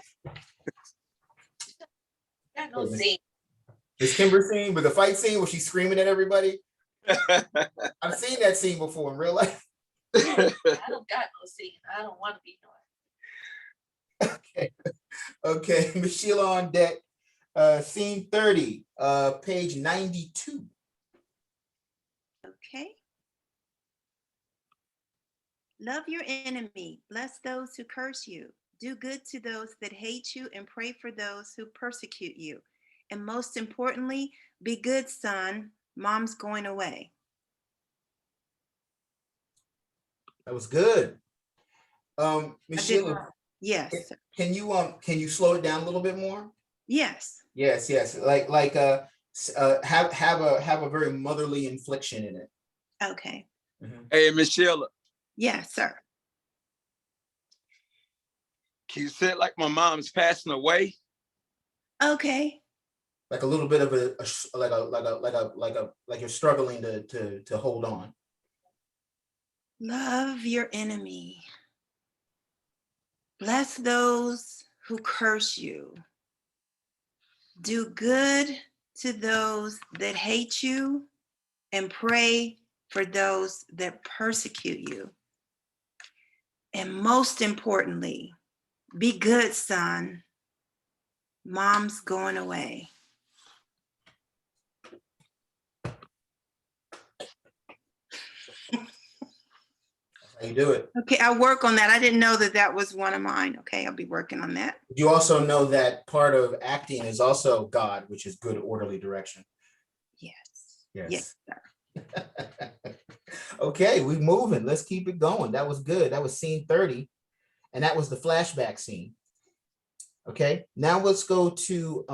Got no scene. This Kimber scene with the fight scene where she's screaming at everybody. I've seen that scene before in real life. I don't got no scene. I don't want to be Okay. Okay, Miss Sheila on deck. Scene 30, page 92. Okay. Love your enemy, bless those who curse you, do good to those that hate you, and pray for those who persecute you. And most importantly, be good, son. Mom's going away. That was good. Miss Sheila, Yes. can you slow it down a little bit more? Yes. Yes. Like have a very motherly inflection in it. Okay. Hey, Miss Sheila, Yes, sir. can you say it like my mom's passing away? Okay. Like a little bit of like you're struggling to hold on. Love your enemy. Bless those who curse you. Do good to those that hate you, and pray for those that persecute you. And most importantly, be good, son. Mom's going away. How you do it? Okay, I'll work on that. I didn't know that that was one of mine. Okay, I'll be working on that. You also know that part of acting is also God, which is good orderly direction. Yes. Yes. Yes, sir. Okay, we're moving. Let's keep it going. That was good. That was scene 30. And that was the flashback scene. Okay, now let's go to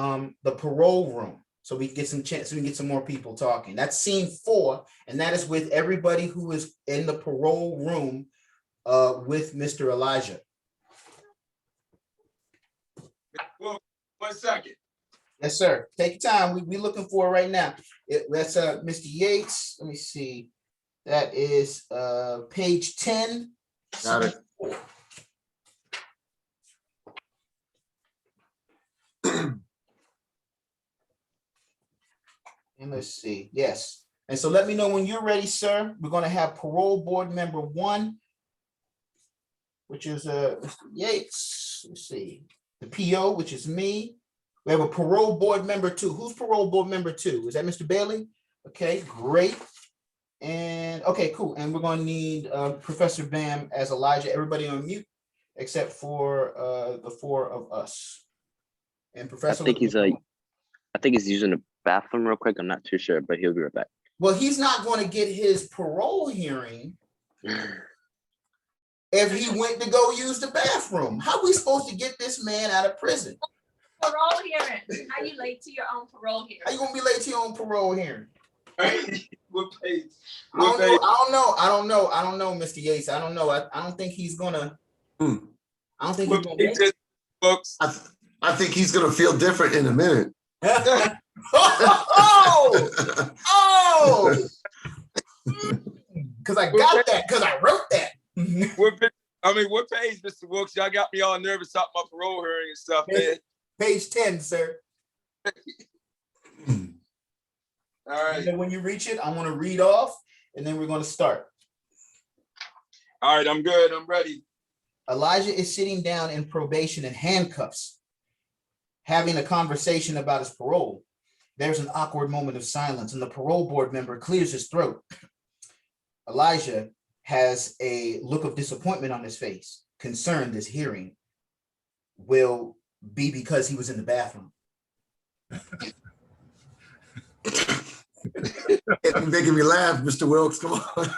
the parole room. So we can get some chance, so we can get some more people talking. That's scene 4, and that is with everybody who is in the parole room with Mr. Elijah. Well, 1 second. Yes, sir. Take your time. We looking for it right now. That's Mr. Yates. Let me see. That is page 10. Got it. And let's see. Yes. And so let me know when you're ready, sir. We're going to have parole board member 1, which is Mr. Yates. Let's see. The PO, which is me. We have a parole board member 2. Who's parole board member 2? Is that Mr. Bailey? Okay, great. And okay, cool. And we're going to need Professor Bam as Elijah. Everybody on mute except for the 4 of us. And Professor, I think he's using the bathroom real quick. I'm not too sure, but he'll be right back. well, he's not going to get his parole hearing if he went to go use the bathroom. How are we supposed to get this man out of prison? Parole hearing. How you late to your own parole hearing? How you gonna be late to your own parole hearing? What page? I don't know, Mr. Yates. I don't know. I don't think he's gonna. I don't think he's What gonna. page is it, folks? I think he's gonna feel different in a minute. Oh! Because I got that. Because I wrote that. What page, Mr. Wilkes? Y'all got me all nervous about my parole hearing and stuff, man. Page 10, sir. All right. And then when you reach it, I'm gonna read off, and then we're gonna start. All right, I'm good. I'm ready. Elijah is sitting down in probation in handcuffs, having a conversation about his parole. There's an awkward moment of silence, and the parole board member clears his throat. Elijah has a look of disappointment on his face, concerned this hearing will be because he was in the bathroom. It's making me laugh, Mr. Wilkes. Come on.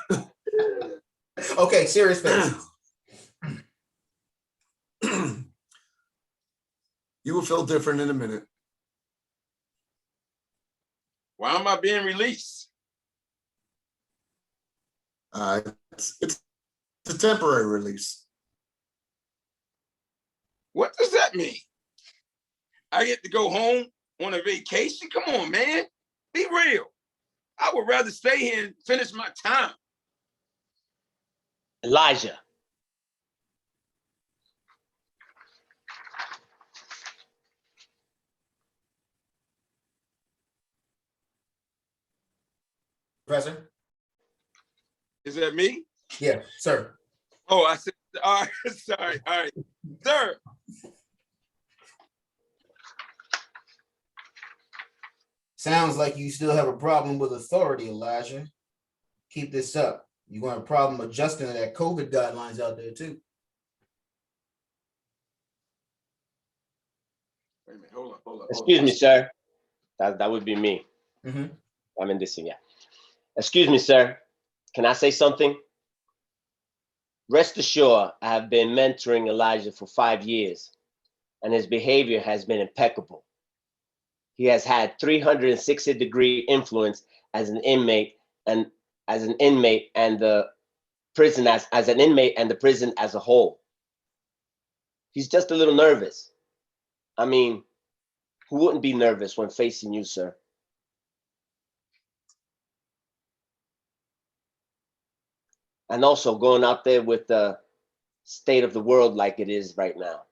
Okay, serious face. You will feel different in a minute. Why am I being released? It's a temporary release. What does that mean? I get to go home on a vacation? Come on, man. Be real. I would rather stay here and finish my time. Elijah. Professor? Is that me? Yeah, sir. Oh, I said, all right, sorry. All right, sir. Sounds like you still have a problem with authority, Elijah. Keep this up. You're going to have a problem adjusting to that COVID guidelines out there too. Wait a minute, hold on. Excuse me, sir. That would be me. Mm-hmm. I'm in this thing, yeah. Excuse me, sir. Can I say something? Rest assured, I have been mentoring Elijah for 5 years, and his behavior has been impeccable. He has had 360-degree influence as an inmate and the prison as an inmate and the prison as a whole. He's just a little nervous. I mean, who wouldn't be nervous when facing you, sir? And also going out there with state of the world like it is right now.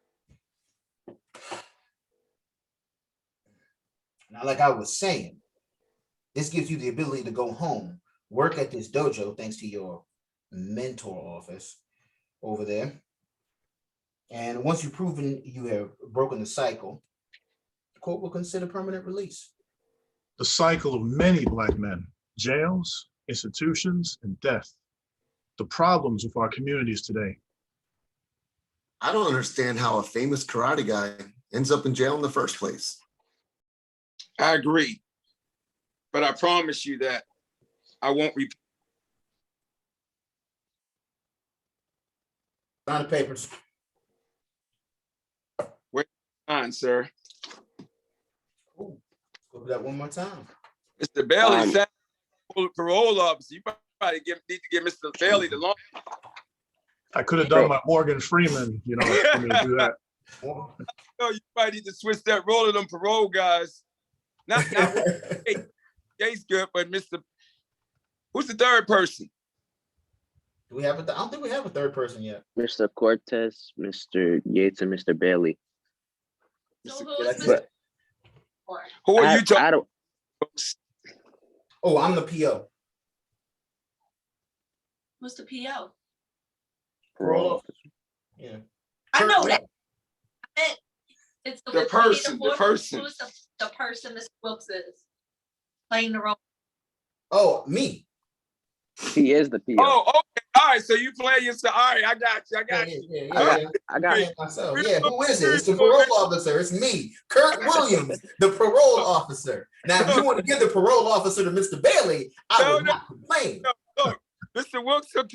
Now, like I was saying, this gives you the ability to go home, work at this dojo, thanks to your mentor office over there. And once you've proven you have broken the cycle, the court will consider permanent release. The cycle of many Black men, jails, institutions, and death. The problems with our communities today. I don't understand how a famous karate guy ends up in jail in the first place. I agree. But I promise you that I won't repeat. Sign the papers. On, sir. Ooh, go over that one more time. Mr. Bailey said parole officer. You probably need to give Mr. Bailey the long. I could have done my Morgan Freeman, you know, for me to do that. No, you probably need to switch that role of them parole guys. Not Jay's good, but who's the third person? Do we have I don't think we have a third person yet. Mr. Cortez, Mr. Yates, and Mr. Bailey. So who is That's Mr. it. Who are you talking? I don't. Oh, I'm the PO. Who's the PO? Parole officer. Yeah. I know that. It's The person, the person. Who's the person Mr. Wilkes is playing the role? Oh, me. He is the PO. Oh, okay. All right. So you play yourself. All right, I got you. I got you. Yeah. I got Yeah, myself. Yeah, who is it? It's the parole officer. It's me, Kurt Williams, the parole officer. Now, if you want to give the parole officer to Mr. Bailey, I will not complain. Look, Mr. Wilkes took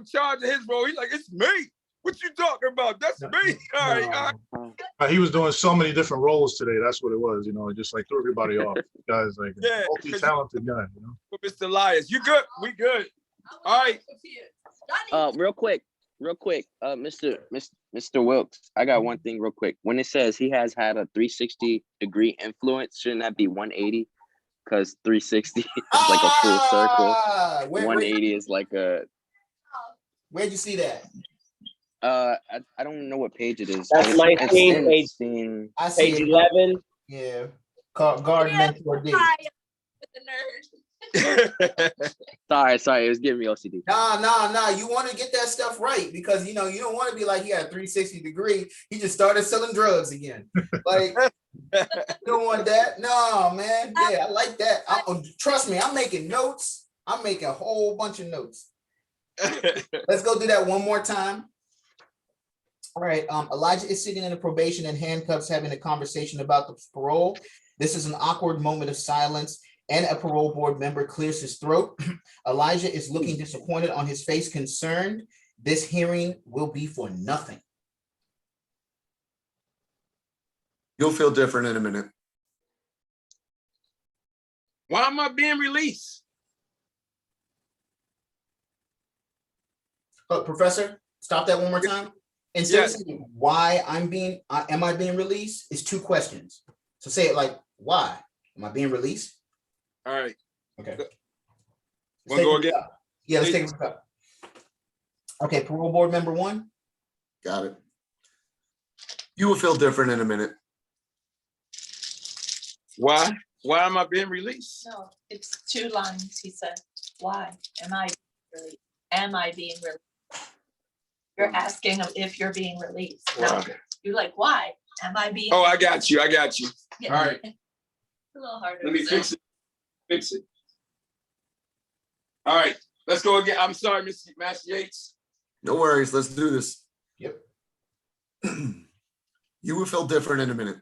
charge of his role. He's like, it's me. What you talking about? That's me. All right. He was doing so many different roles today. That's what it was, you know, it just like threw everybody off. Guy's like Yeah, a multi-talented guy, you know. Mr. Elias, you good? We good. All right. Real quick, Mr. Wilkes, I got one thing real quick. When it says he has had a 360-degree influence, shouldn't that be 180? Because 360 is like a full circle. 180 is like a. Where'd you see that? I don't know what page it is. That's my scene, page I see page it. 11. Yeah. Guard mentor D. Sorry, it was giving me OCD. Nah. You want to get that stuff right because you know you don't want to be like he had a 360-degree. He just started selling drugs again. Like you don't want that. No, man. Yeah, I like that. Trust me, I'm making notes. I'm making a whole bunch of notes. Let's go do that one more time. All right. Elijah is sitting in a probation and handcuffs, having a conversation about the parole. This is an awkward moment of silence. And a parole board member clears his throat. Elijah is looking disappointed, on his face concerned. This hearing will be for nothing. You'll feel different in a minute. Why am I being released? Professor, stop that one more time. Instead of saying why am I being released? It's two questions. So say it like, why am I being released? All right. Okay. Want to go again? Yeah, let's take a look. Okay, parole board member 1. Got it. You will feel different in a minute. Why? Why am I being released? No, it's 2 lines. He said, why am I being released? Am I being released? You're asking him if you're being released. No, you're like, why am I being? Oh, I got you. Yeah. All right. It's a little harder. Let me fix it. All right. Let's go again. I'm sorry, Mr. Master Yates. No worries. Let's do this. Yep. You will feel different in a minute.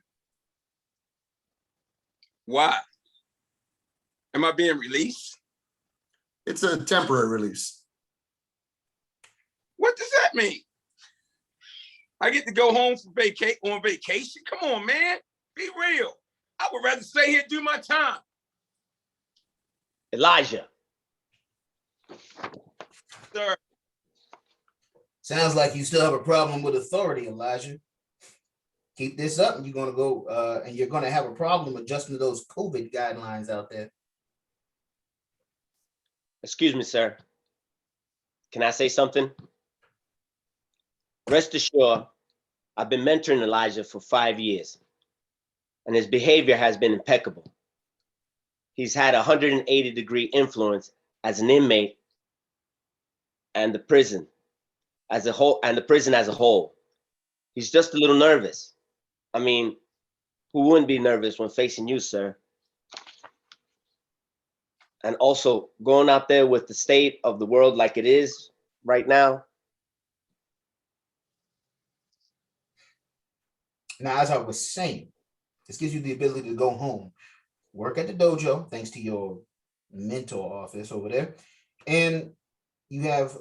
Why? Am I being released? It's a temporary release. What does that mean? I get to go home on vacation? Come on, man. Be real. I would rather stay here and do my time. Elijah. Sir. Sounds like you still have a problem with authority, Elijah. Keep this up and you're going to go and you're going to have a problem adjusting to those COVID guidelines out there. Excuse me, sir. Can I say something? Rest assured, I've been mentoring Elijah for 5 years, and his behavior has been impeccable. He's had a 180-degree influence as an inmate and the prison as a whole. He's just a little nervous. I mean, who wouldn't be nervous when facing you, sir? And also going out there with the state of the world like it is right now. Now, as I was saying, this gives you the ability to go home, work at the dojo, thanks to your mentor office over there. And you have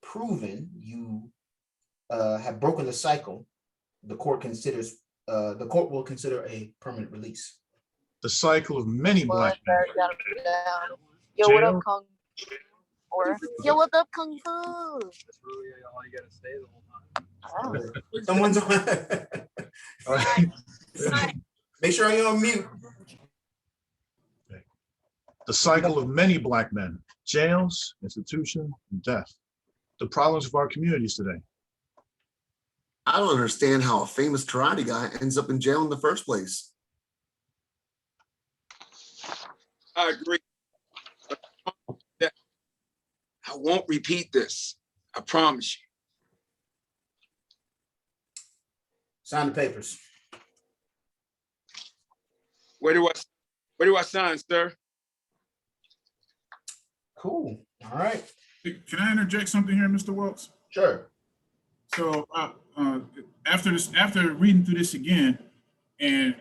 proven you have broken the cycle. The court will consider a permanent release. The cycle of many black men. Yo, what up, Jail. Kung? Or yo, what up, Kung Fu? That's really all you gotta say the whole time. Oh. Someone's on. Make sure you're on mute. The cycle of many black men, jails, institution, and death. The problems of our communities today. I don't understand how a famous karate guy ends up in jail in the first place. I agree. I won't repeat this. I promise you. Sign the papers. Where do I sign, sir? Cool. All right. Can I interject something here, Mr. Wilkes? Sure. So after reading through this again, and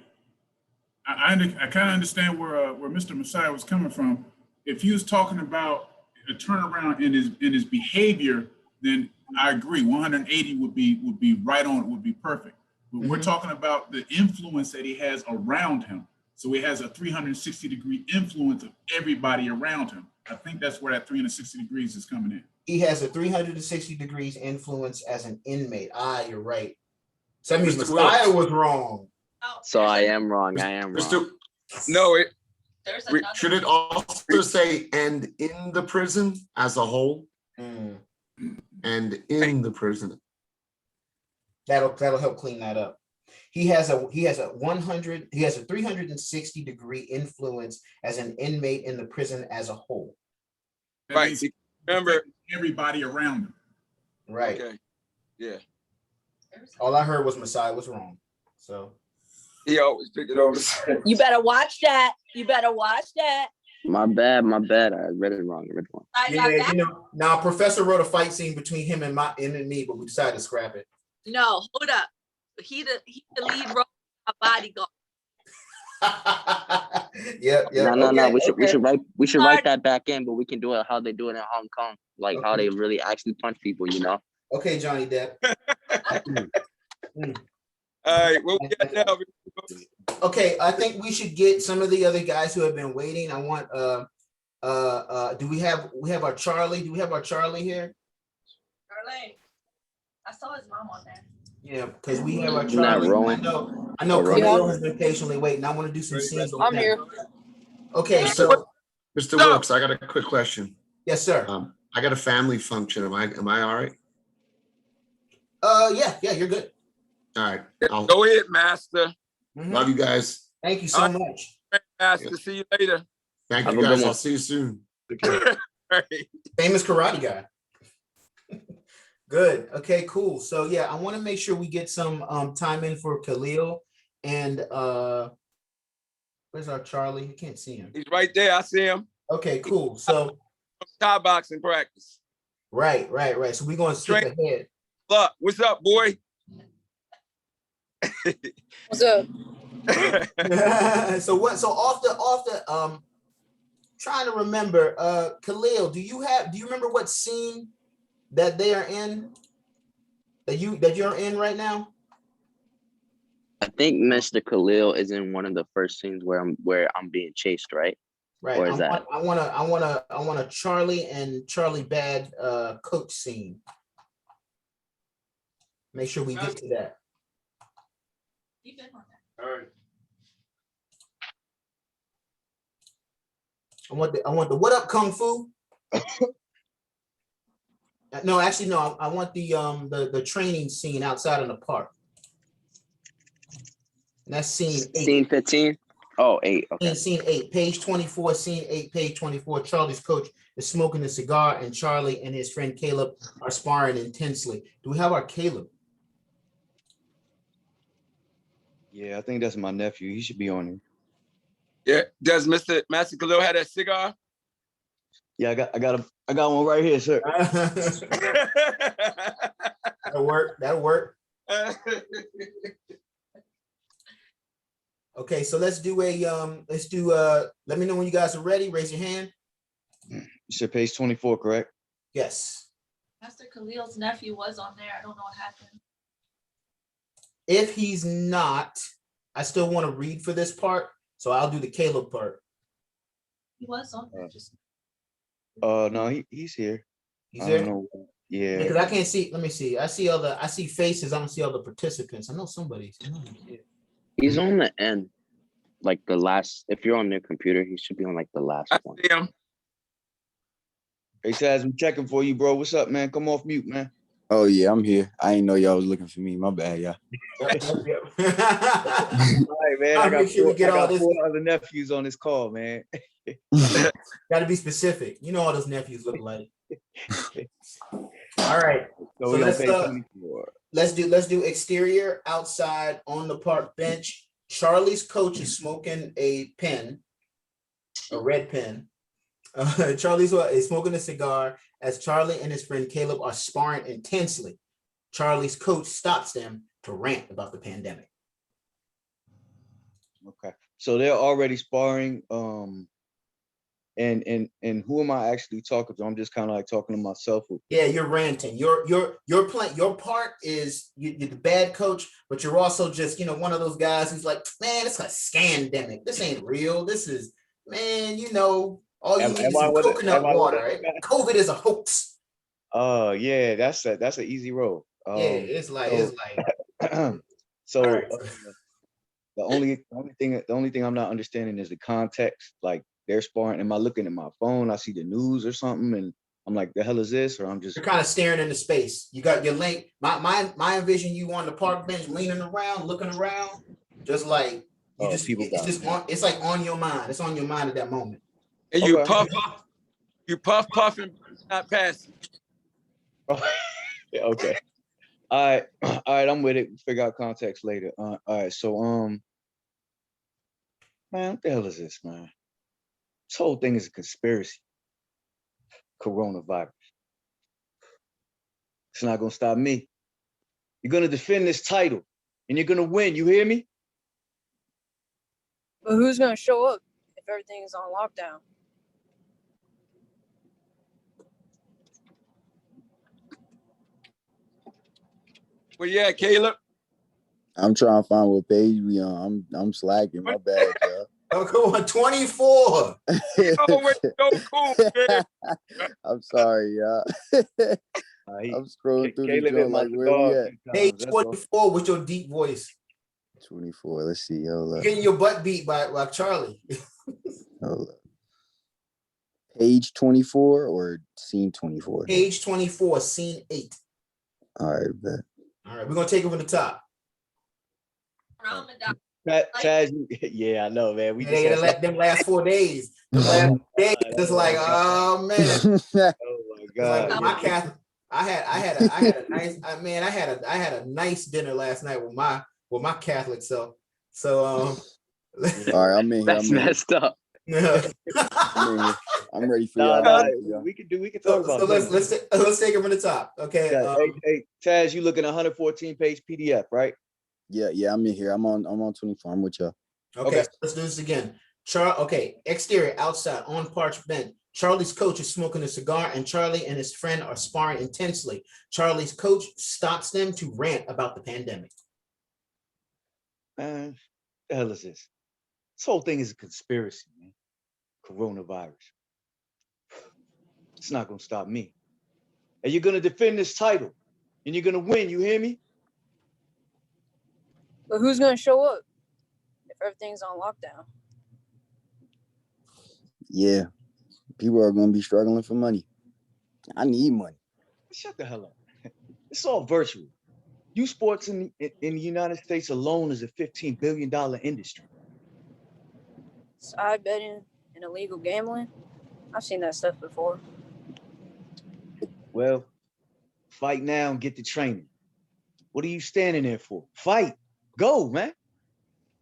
I kind of understand where Mr. Messiah was coming from. If he was talking about a turnaround in his behavior, then I agree. 180 would be right on. It would be perfect. But we're talking about the influence that he has around him. So he has a 360-degree influence of everybody around him. I think that's where that 360 degrees is coming in. He has a 360 degrees influence as an inmate. You're right. So that means Mr. Messiah Wilkes. was wrong. Oh, So there's I a- am wrong. I am wrong. Mr. No, There's we- another. Should it also say and in the prison as a whole? Mm. And in the prison. That'll help clean that up. He has a 360 degree influence as an inmate in the prison as a whole. That right. means Remember, everybody around him. Right. okay. Yeah. All I heard was Messiah was wrong. So He always picked it over. You better watch that. You better watch that. My bad. My bad. I read it wrong. yeah, now Professor wrote a fight scene between him and me, but we decided to scrap it. No, hold up. He the lead role, a bodyguard. Yeah. No. We should Sorry. write that back in, but we can do it how they do it in Hong Kong, like how they really actually punch people. You know. Okay, Johnny Depp. All right, what we got now? Okay, I think we should get some of the other guys who have been waiting. I want do we have our Charlie? Do we have our Charlie here? Charlie. I saw his mom on there. Yeah, because we have our Isn't that Charlie. Rowan? I know Rowan? Khalil has been patiently waiting. I want to do some scenes with I'm him. here. Okay, so Mr. Wilkes, I got a quick question. yes, sir. I got a family function. Am I all right? Yeah, you're good. All right. I'll Go ahead, Master. Mhm. love you guys. Thank you so much. Master, see you later. Thank Have you a good guys. one. I'll see you soon. All right. Famous karate guy. Good. Okay, cool. So yeah, I want to make sure we get some time in for Khalil and where's our Charlie? You can't see him. He's right there. I see him. Okay, cool. So Thai boxing practice. right. So we're gonna skip ahead. Look, what's up, boy? What's up? So off the trying to remember, Khalil, do you remember what scene that they are in? That you're in right now? I think Mr. Khalil is in one of the first scenes where I'm being chased, right? Right. Or is that? I want a Charlie and Charlie Bad coach scene. Make sure we get to that. You've been on that. All right. I want the what up Kung Fu? No, actually, no, I want the training scene outside in the park. And that's scene 8. Scene 15. Oh, 8. Okay. Scene 8, page 24, scene 8, page 24. Charlie's coach is smoking a cigar, and Charlie and his friend Caleb are sparring intensely. Do we have our Caleb? Yeah, I think that's my nephew. He should be on here. Yeah. Does Mr. Master Khalil have that cigar? Yeah, I got one right here, sir. That'll work. That'll work. Okay, so let's do let me know when you guys are ready. Raise your hand. You said page 24, correct? Yes. Pastor Khalil's nephew was on there. I don't know what happened. If he's not, I still want to read for this part, so I'll do the Caleb part. He was on there. Just No, he's here. He's I there? don't know. Yeah. Because I can't see. Let me see. I see faces. I don't see other participants. I know somebody's. He's on the end, like the last. If you're on their computer, he should be on like the last one. Him. Hey, Taz, I'm checking for you, bro. What's up, man? Come off mute, man. Oh yeah, I'm here. I didn't know y'all was looking for me. My bad, y'all. All right, man. I got four other nephews on this call, man. Got to be specific. You know all those nephews look like. All right. So let's do exterior outside on the park bench. Charlie's coach is smoking a red pen. Charlie's is smoking a cigar as Charlie and his friend Caleb are sparring intensely. Charlie's coach stops them to rant about the pandemic. Okay, so they're already sparring. And who am I actually talking to? I'm just kind of like talking to myself. Yeah, you're ranting. You're playing. Your part is you're the bad coach, but you're also just one of those guys who's like, man, it's a scandemic. This ain't real. This is, man, all you need is some coconut water. Right? COVID is a hoax. Oh yeah, that's an easy role. Yeah, it's like. So right. the only thing I'm not understanding is the context. Like they're sparring. Am I looking at my phone? I see the news or something, and I'm like, the hell is this? Or I'm just. You're kind of staring into space. You got your link. My envision you on the park bench, leaning around, looking around, just like you it's like on your mind. It's on your mind at that moment. And you puff and not pass. Yeah, okay. All right, I'm with it. Figure out context later. All right, so man, what the hell is this, man? This whole thing is a conspiracy. Coronavirus. It's not gonna stop me. You're gonna defend this title, and you're gonna win. You hear me? But who's gonna show up if everything's on lockdown? Well, yeah, Caleb. I'm trying to find what page we on. I'm slacking. My bad, y'all. Oh, come on, 24. Oh, wait, so cool, man. I'm sorry, y'all. I'm scrolling through the joint like where we at. Page 24 with your deep voice. 24. Let's see. Hold up. Getting your butt beat by Charlie. Hold up. Page 24 or scene 24? Page 24, scene 8. All right, bet. All right, we're gonna take it from the top. Taz, yeah, I know, man. We just let them last 4 days. The last days, it's like, oh man. Oh my God. Like my Catholic, I had a nice dinner last night with my Catholic self. So all right, I'm in here. That's messed up. I'm ready for y'all. We can talk about. So let's take it from the top. Okay. Hey, Taz, you looking at 114 page PDF, right? Yeah, I'm in here. I'm on 24. I'm with y'all. Okay. So let's do this again. Exterior, outside, on parch bench. Charlie's coach is smoking a cigar, and Charlie and his friend are sparring intensely. Charlie's coach stops them to rant about the pandemic. Man, what the hell is this? This whole thing is a conspiracy, man. Coronavirus. It's not gonna stop me. And you're gonna defend this title, and you're gonna win. You hear me? But who's gonna show up if everything's on lockdown? Yeah, people are gonna be struggling for money. I need money. Shut the hell up. It's all virtual. Youth sports in the United States alone is a $15 billion industry. Side betting and illegal gambling. I've seen that stuff before. Well, fight now and get the training. What are you standing there for? Fight. Go, man.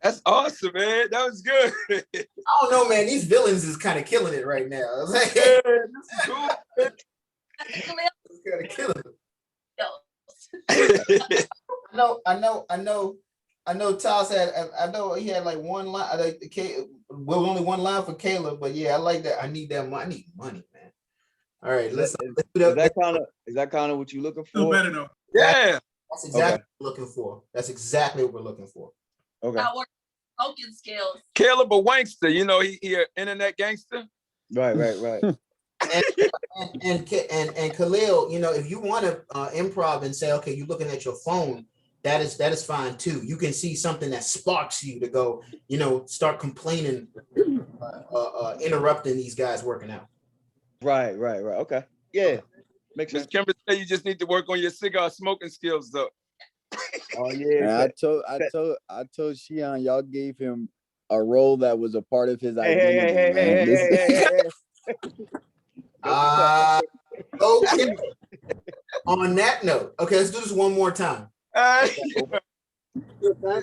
That's awesome, man. That was good. I don't know, man. These villains is kind of killing it right now. It's like, Yeah, this is cool. it's kind of killing it. I know. Toss had. I know he had like one line. Well, only one line for Caleb, but yeah, I like that. I need that money. I need money, man. All right, let's do that. Is that kind of what you're looking Feel for? better though. Yeah. That's exactly what we're looking for. That's exactly what we're looking for. Okay. Not working spoken skills. Caleb a wankster, you know, he an internet gangster. Right. And Khalil, you know, if you want to improv and say, okay, you're looking at your phone, that is fine too. You can see something that sparks you to go, you know, start complaining, interrupting these guys working out. Right. Okay. Yeah. Makes Miss sense. Kimber said you just need to work on your cigar smoking skills, though. Oh yeah. Man, I told Shion, y'all gave him a role that was a part of his identity. Hey. Okay. On that note, okay, let's do this one more time.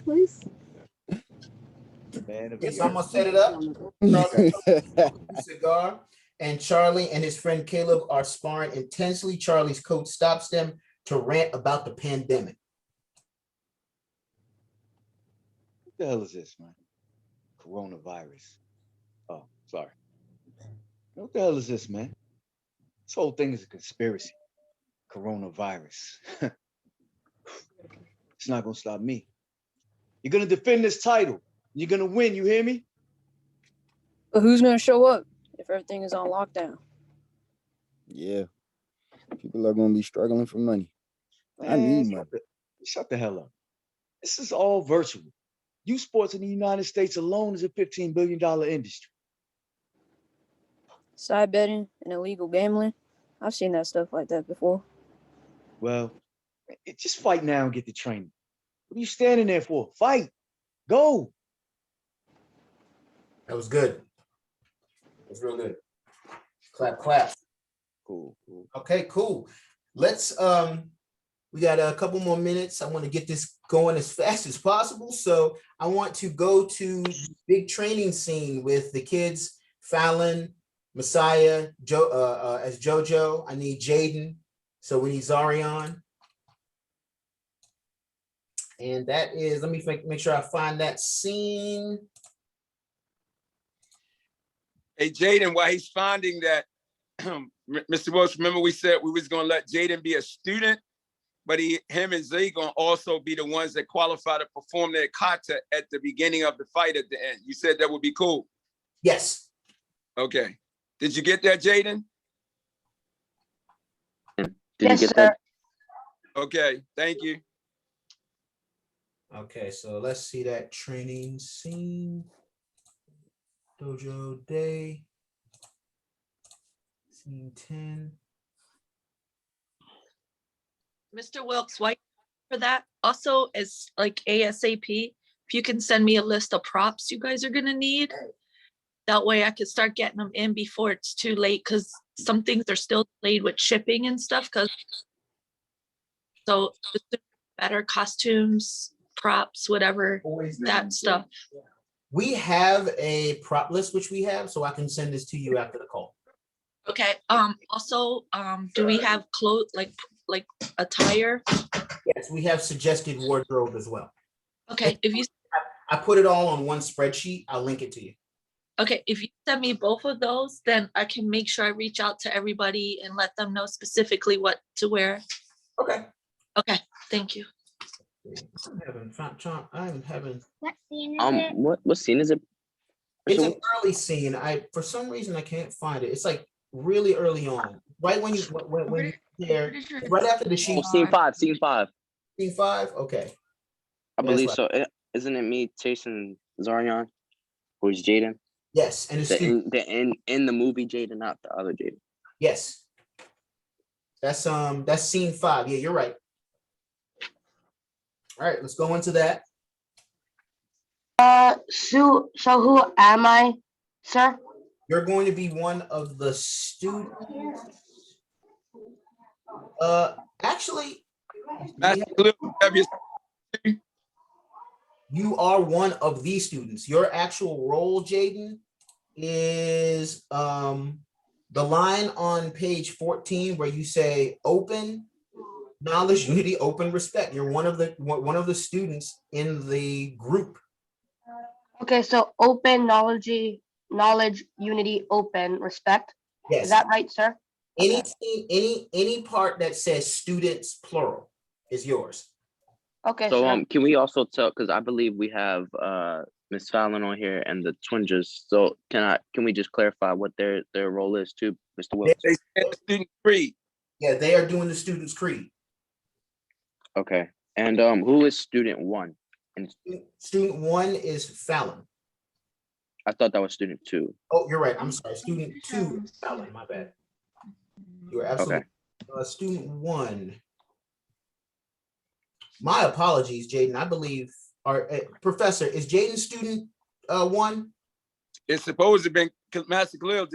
Please. Man, Okay, so I'm gonna set it up. Cigar and Charlie and his friend Caleb are sparring intensely. Charlie's coach stops them to rant about the pandemic. What the hell is this, man? Coronavirus. Oh, sorry. What the hell is this, man? This whole thing is a conspiracy. Coronavirus. It's not gonna stop me. You're gonna defend this title. You're gonna win, you hear me? But who's gonna show up if everything is on lockdown? Yeah. People are gonna be struggling for money. I Man, need money. shut the hell up. This is all virtual. Youth sports in the United States alone is a $15 billion industry. Side betting and illegal gambling. I've seen that stuff like that before. Well, just fight now and get the training. What are you standing there for? Fight. Go. That was good. That was real good. Clap, clap. Cool. Okay, cool. Let's we got a couple more minutes. I want to get this going as fast as possible. So I want to go to the big training scene with the kids, Fallon, Messiah, as JoJo. I need Jaden. So we need Zarion. And that is, let me make sure I find that scene. Hey, Jaden, while he's finding that, Mr. Welch, remember we said we was gonna let Jaden be a student, but him and Zay gonna also be the ones that qualify to perform their kata at the beginning of the fight at the end. You said that would be cool. Yes. Okay. Did you get that, Jaden? Did you get that? Okay, thank you. Okay, so let's see that training scene. Dojo Day. Scene 10. Mr. Wilkes, why for that? Also, as like ASAP, if you can send me a list of props you guys are gonna need. That way I could start getting them in before it's too late, because some things are still delayed with shipping and stuff. So better costumes, props, whatever, that stuff. We have a prop list, which we have, so I can send this to you after the call. Okay. Also, do we have clothes like attire? Yes, we have suggested wardrobe as well. Okay. If you I put it all on one spreadsheet, I'll link it to you. Okay, if you send me both of those, then I can make sure I reach out to everybody and let them know specifically what to wear. Okay. Okay, thank you. I'm having. What scene is it? It's an early scene. For some reason I can't find it. It's like really early on, right when you're there, right after the sheet. Scene 5. Scene 5. Scene 5. Okay. I believe so. Isn't it me chasing Zarion, who's Jaden? Yes, and it's in the movie Jaden, not the other Jaden. Yes. That's scene 5. Yeah, you're right. All right, let's go into that. So who am I, sir? You're going to be one of the students. Actually, you are one of the students. Your actual role, Jaden, is the line on page 14 where you say open knowledge, unity, open respect. You're one of the students in the group. Okay, so open knowledge, unity, open, respect. Yes. Is that right, sir? Any part that says students plural is yours. Okay. So sir. can we also tell, because I believe we have Ms. Fallon on here and the Twingers. So can we just clarify what their role is too, Mr. Wilkes? They said the student creed. Yeah, they are doing the students' creed. Okay. And who is student 1? And Student 1 is Fallon. I thought that was student 2. Oh, you're right. I'm sorry. Student 2 is Fallon. My bad. You are absolutely student 1. My apologies, Jaden. I believe our professor is Jaden student 1. It's supposed to be Master Khalil.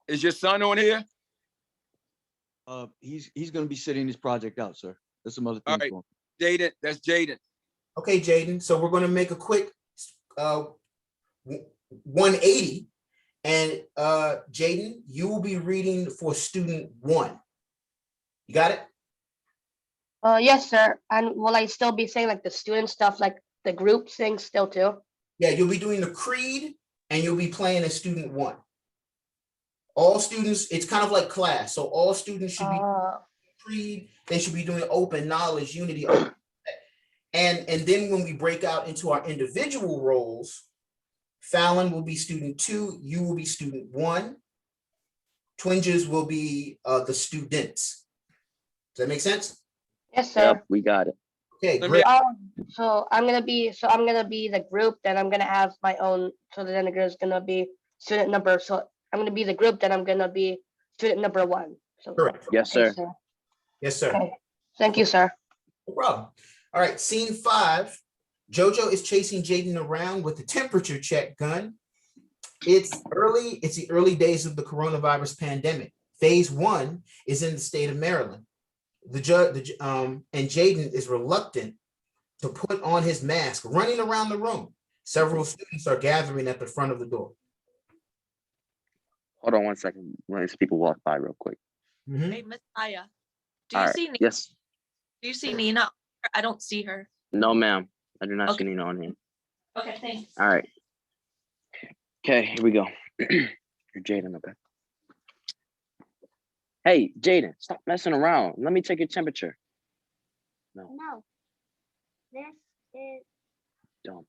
Is your son on here? He's going to be sitting this project out, sir. There's some other things. All right, Jaden. That's Jaden. Okay, Jaden. So we're going to make a quick 180, and Jaden, you will be reading for student 1. You got it? Yes, sir. And will I still be saying like the student stuff, like the group things still too? Yeah, you'll be doing the creed, and you'll be playing as student 1. All students, it's kind of like class. So all students should be creed. They should be doing open knowledge, unity, open. And then when we break out into our individual roles, Fallon will be student 2, you will be student 1. Twingers will be the students. Does that make sense? Yes, sir. Yep, we got it. Okay, great. So I'm gonna be the group, then I'm gonna have my own, so then there's gonna be student number. So I'm gonna be the group, then I'm gonna be student number 1. So Correct. Yes, sir. Yes, sir. Okay. Thank you, sir. No problem. All right, scene 5. Jojo is chasing Jaden around with the temperature check gun. It's the early days of the coronavirus pandemic. Phase 1 is in the state of Maryland. And Jaden is reluctant to put on his mask, running around the room. Several students are gathering at the front of the door. Hold on one second. Let these people walk by real quick. Hey, Messiah. Do All you right. see Nina? Yes. Do you see Nina? I don't see her. No, ma'am. I do not Okay. see Nina on here. Okay, thanks. All right. Okay, here we go. You're Jaden, okay? Hey, Jaden, stop messing around. Let me check your temperature. No, No. This is dumb.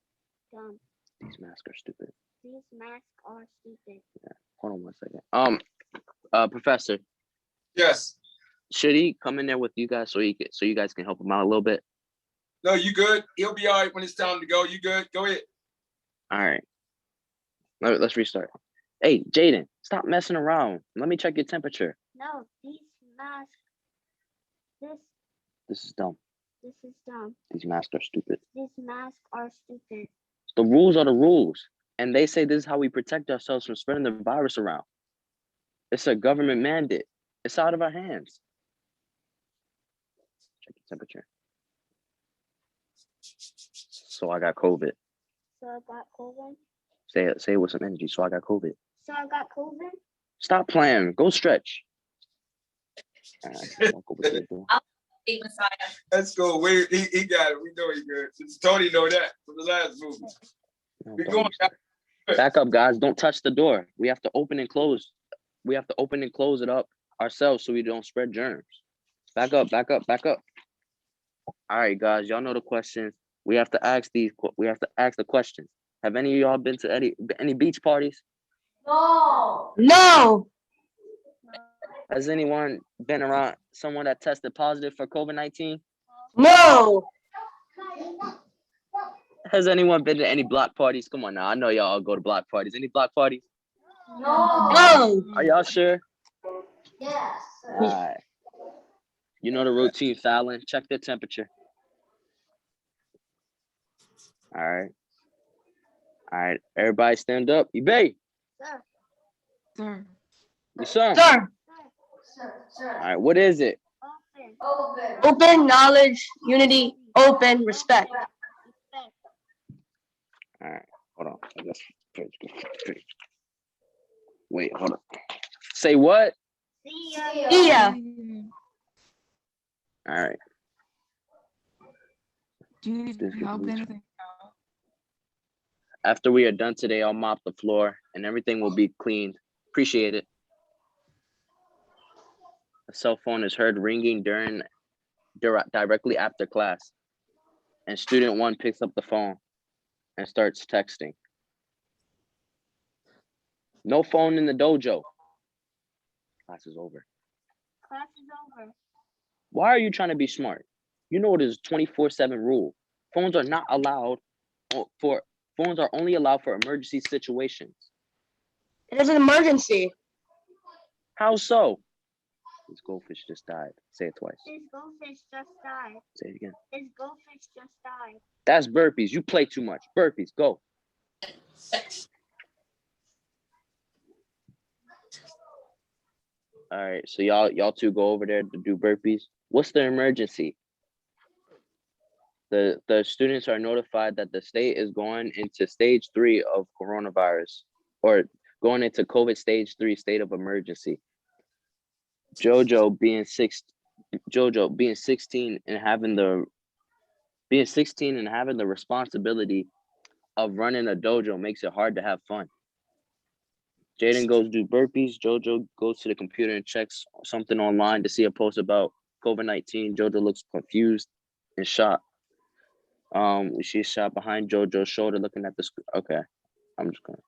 dumb. These masks are stupid. These masks are stupid. Hold on one second. Professor. Yes. Should he come in there with you guys so you guys can help him out a little bit? No, you good. He'll be all right when it's time to go. You good? Go ahead. All right. Let's restart. Hey, Jaden, stop messing around. Let me check your temperature. No, these masks. This is dumb. This is dumb. These masks are stupid. These masks are stupid. The rules are the rules. And they say this is how we protect ourselves from spreading the virus around. It's a government mandate. It's out of our hands. Check your temperature. So I got COVID. So I got COVID. Say it with some energy. So I got COVID. So I got COVID. Stop playing. Go stretch. All right, walk over to the door. Hey, Messiah. Let's go. Wait, he got it. We know he good. Since Tony know that from the last movie. No, We're don't going stop. Back up, guys. Don't touch the door. We have to open and close. We have to open and close it up ourselves so we don't spread germs. Back up, back up, back up. All right, guys. Y'all know the questions. We have to ask the questions. Have any of y'all been to any beach parties? No. No. Has anyone been around someone that tested positive for COVID-19? No. Has anyone been to any block parties? Come on now. I know y'all all go to block parties. Any block parties? No. No. Are y'all sure? Yes. All right. You know the routine, Fallon. Check the temperature. All right. All right. Everybody stand up. Ibay. Sir. Your son. Sir. All right. What is it? Open, knowledge, unity, open, respect. All right. Hold on. Wait, hold on. Say what? See ya. All right. Do you need help with anything? After we are done today, I'll mop the floor and everything will be cleaned. Appreciate it. A cell phone is heard ringing directly after class, and student 1 picks up the phone and starts texting. No phone in the dojo. Class is over. Class is over. Why are you trying to be smart? You know it is 24/7 rule. Phones are not allowed phones are only allowed for emergency situations. It is an emergency. How so? This goldfish just died. Say it twice. This goldfish just died. Say it again. This goldfish just died. That's burpees. You play too much. Burpees, go. All right, so y'all two go over there to do burpees. What's the emergency? The students are notified that the state is going into stage 3 of coronavirus, or going into COVID stage 3 state of emergency. Jojo being 16 and having the responsibility of running a dojo makes it hard to have fun. Jaden goes do burpees. Jojo goes to the computer and checks something online to see a post about COVID-19. Jojo looks confused and shocked. She's shot behind Jojo's shoulder looking at the screen. Okay, I'm just gonna.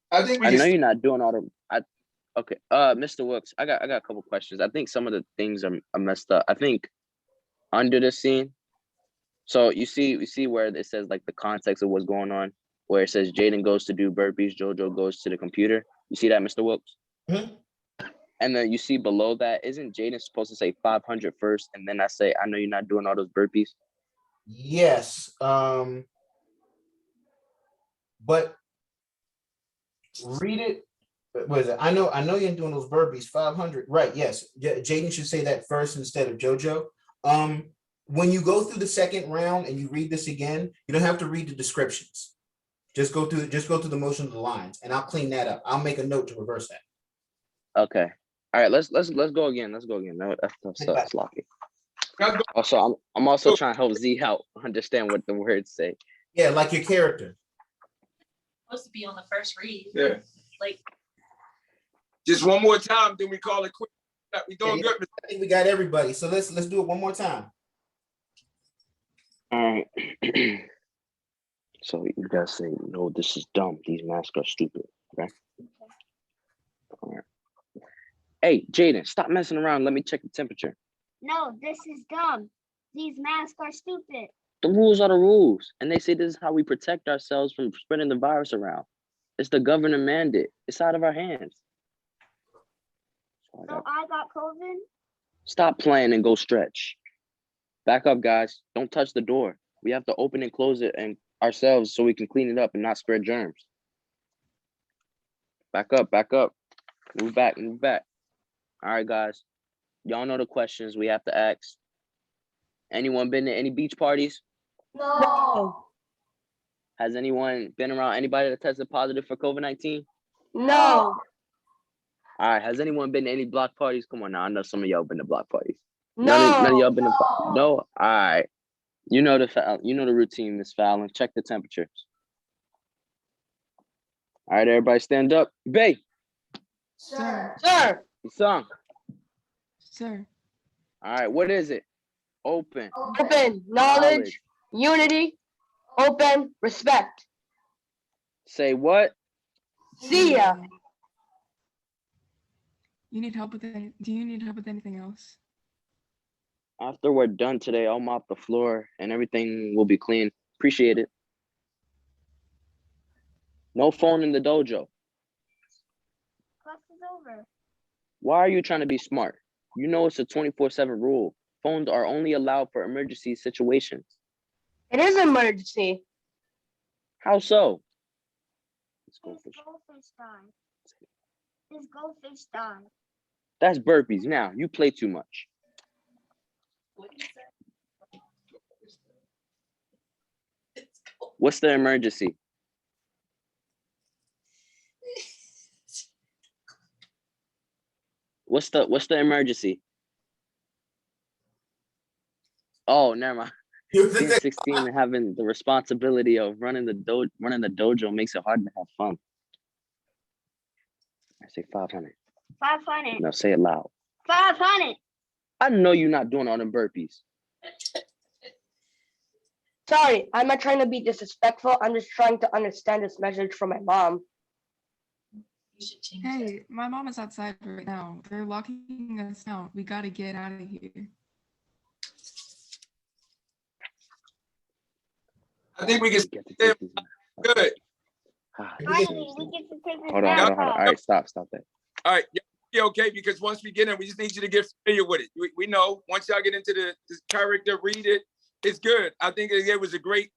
I think I know you're not doing all the. Okay, Mr. Wilkes, I got a couple questions. I think some of the things are messed up. I think under the scene. So you see where it says like the context of what's going on, where it says Jaden goes to do burpees, Jojo goes to the computer. You see that, Mr. Wilkes? Mhm. And then you see below that, isn't Jaden supposed to say 500 first, and then I say, I know you're not doing all those burpees? Yes. But read it. What is it? I know you're doing those burpees. 500. Right. Yes. Jaden should say that first instead of Jojo. When you go through the second round and you read this again, you don't have to read the descriptions. Just go through the motion of the lines, and I'll clean that up. I'll make a note to reverse that. Okay. All right. Let's go again. Let's go again. No, that's sloppy. Also, I'm also trying to help Z out understand what the words say. Yeah, like your character. Supposed to be on the first read. Yeah. Like, just one more time, then we call it quit. We doing good. I think we got everybody. So let's do it one more time. All right. So you guys say, no, this is dumb. These masks are stupid. Okay. All right. Hey, Jaden, stop messing around. Let me check the temperature. No, this is dumb. These masks are stupid. The rules are the rules. And they say this is how we protect ourselves from spreading the virus around. It's the government mandate. It's out of our hands. So I got COVID? Stop playing and go stretch. Back up, guys. Don't touch the door. We have to open and close it and ourselves so we can clean it up and not spread germs. Back up, back up. Move back, move back. All right, guys. Y'all know the questions we have to ask. Anyone been to any beach parties? No. Has anyone been around anybody that tested positive for COVID-19? No. All right. Has anyone been to any block parties? Come on now. I know some of y'all been to block parties. No. None of y'all been to. No. All right. You know the routine, Miss Fallon. Check the temperatures. All right, everybody, stand up. Bay. Sir. Sir. Song. Sir. All right. What is it? Open. Open, knowledge, unity, open, respect. Say what? See ya. You need help with any? Do you need help with anything else? After we're done today, I'll mop the floor and everything will be clean. Appreciate it. No phone in the dojo. class is over. Why are you trying to be smart? You know it's a 24/7 rule. Phones are only allowed for emergency situations. It is an emergency. How so? Let's go This fish. goldfish died. This goldfish died. That's burpees. Now, you play too much. What's the emergency? What's the emergency? Oh, never mind. Being 16 and having the responsibility of running the dojo makes it hard to have fun. I say 500. 500. No, say it loud. 500. I know you're not doing all them burpees. Sorry, I'm not trying to be disrespectful. I'm just trying to understand this message from my mom. Hey, my mom is outside right now. They're locking us out. We gotta get out of here. I think we can Get to take these. good. Finally, we get to take this Hold on. back All right, stop that. All right, yeah, okay, because once we get in, we just need you to get familiar with it. We know once y'all get into the character, read it, it's good. I think it was a great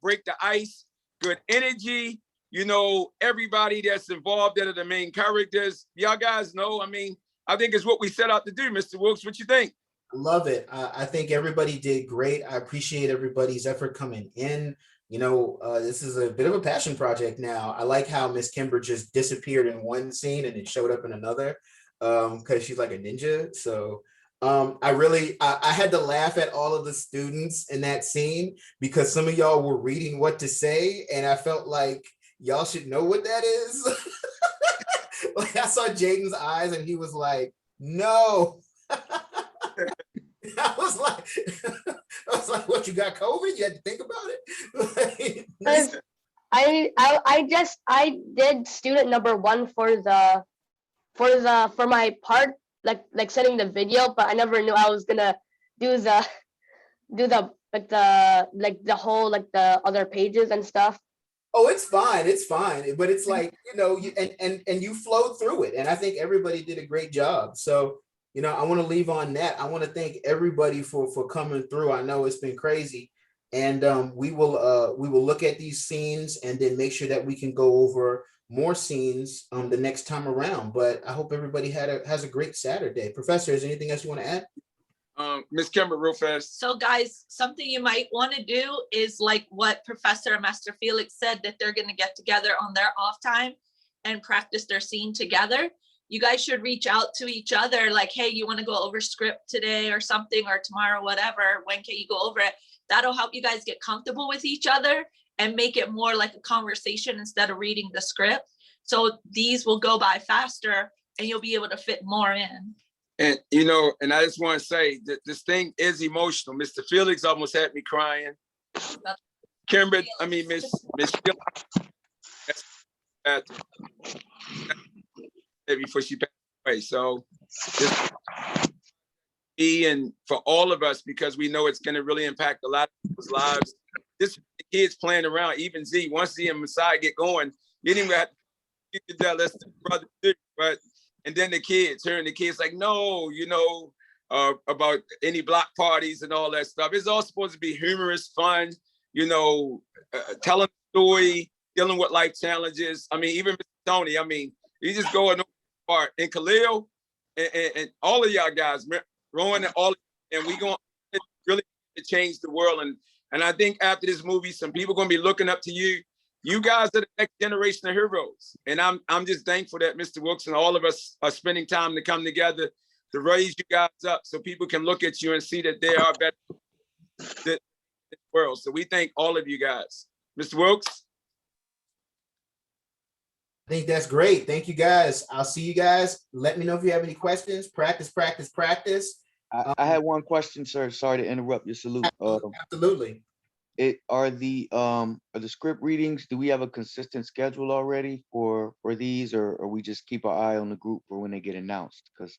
break the ice, good energy. You know, everybody that's involved that are the main characters. Y'all guys know, I mean, I think it's what we set out to do, Mr. Wilkes. What you think? Love it. I think everybody did great. I appreciate everybody's effort coming in. You know, this is a bit of a passion project now. I like how Miss Kimber just disappeared in one scene and it showed up in another because she's like a ninja. So I had to laugh at all of the students in that scene because some of y'all were reading what to say and I felt like y'all should know what that is. Like I saw Jaden's eyes and he was like, no. I was like, what, you got COVID? You had to think about it? I did student number 1 for my part, like sending the video, but I never knew I was gonna do the whole the other pages and stuff. Oh, it's fine. But it's like, you know, and you flowed through it. And I think everybody did a great job. So, you know, I want to leave on that. I want to thank everybody for coming through. I know it's been crazy. And we will look at these scenes and then make sure that we can go over more scenes the next time around. But I hope everybody has a great Saturday. Professor, is there anything else you want to add? Ms. Kimber, real fast. So guys, something you might want to do is like what Professor and Master Felix said, that they're going to get together on their off time and practice their scene together. You guys should reach out to each other like, hey, you want to go over script today or something, or tomorrow, whatever, when can you go over it? That'll help you guys get comfortable with each other and make it more like a conversation instead of reading the script. So these will go by faster and you'll be able to fit more in. And, you know, and I just want to say that this thing is emotional. Mr. Felix almost had me crying. Kimber, I mean, Miss before she passed away. So and for all of us, because we know it's going to really impact a lot of people's lives. This the kids playing around, even Z, once Z and Messiah get going, you didn't even have to get that, let's brother, but and then the kids, hearing the kids like, no, you know, about any block parties and all that stuff. It's all supposed to be humorous, fun, you know, telling a story, dealing with life challenges. I mean, even Mr. Tony, I mean, you just go in part. And Khalil and all of y'all guys, Rowan and all, and we going to really change the world. And I think after this movie, some people going to be looking up to you. You guys are the next generation of heroes. And I'm just thankful that Mr. Wilkes and all of us are spending time to come together to raise you guys up so people can look at you and see that they are better than the world. So we thank all of you guys. Mr. Wilkes? I think that's great. Thank you, guys. I'll see you guys. Let me know if you have any questions. Practice. I had one question, sir. Sorry to interrupt your salute. Absolutely. Are the script readings, do we have a consistent schedule already for these, or we just keep our eye on the group for when they get announced? Because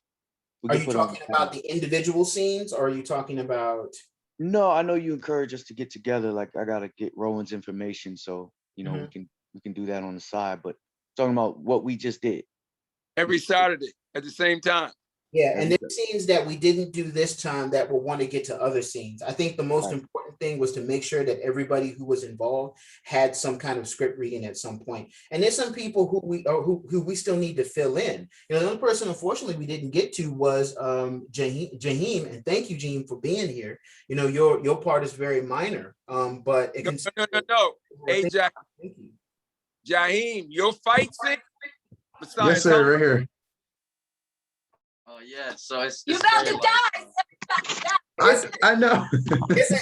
are you talking about the individual scenes, or are you talking about? No, I know you encourage us to get together. Like I gotta get Rowan's information, so you know we can do that on the side. But talking about what we just did. every Saturday at the same time. Yeah, and there's scenes that we didn't do this time that we'll want to get to other scenes. I think the most important thing was to make sure that everybody who was involved had some kind of script reading at some point. And there's some people who we still need to fill in. You know, the only person, unfortunately, we didn't get to was Jaheim. And thank you, Jaheim, for being here. You know, your part is very minor, but it can. No. Hey, Jaheim, your fight scene. Yes, sir. Right here. Oh yeah, so it's You about to die. I know. Listen,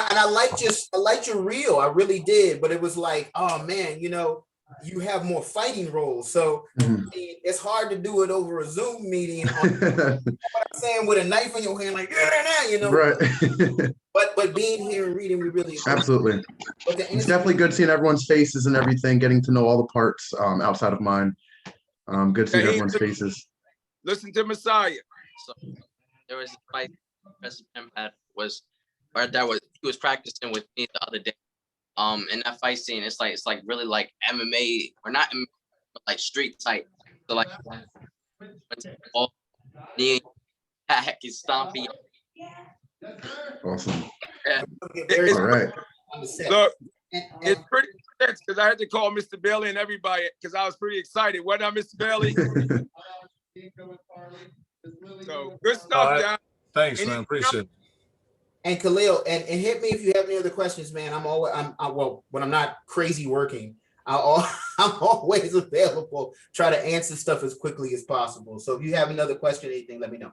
and I liked your reel. I really did, but it was like, oh man, you know, you have more fighting roles, so I mean, it's hard to do it over a Zoom meeting. You know what I'm saying, with a knife in your hand, like you know. Right. but being here and reading, we really absolutely. It's definitely good seeing everyone's faces and everything, getting to know all the parts outside of mine. Good seeing everyone's faces. Listen to Messiah. So there was a fight Professor Jim had he was practicing with me the other day. In that fight scene, it's like really like MMA, or not MMA, but like street type. So like all knee back is stomping. Awesome. Yeah. All right. Look, it's pretty intense because I had to call Mr. Bailey and everybody because I was pretty excited. Wasn't I, Mr. Bailey? So good stuff, guys. Thanks, man. Appreciate it. And Khalil, and hit me if you have any other questions, man. Well, when I'm not crazy working, I'm always available. Try to answer stuff as quickly as possible. So if you have another question, anything, let me know.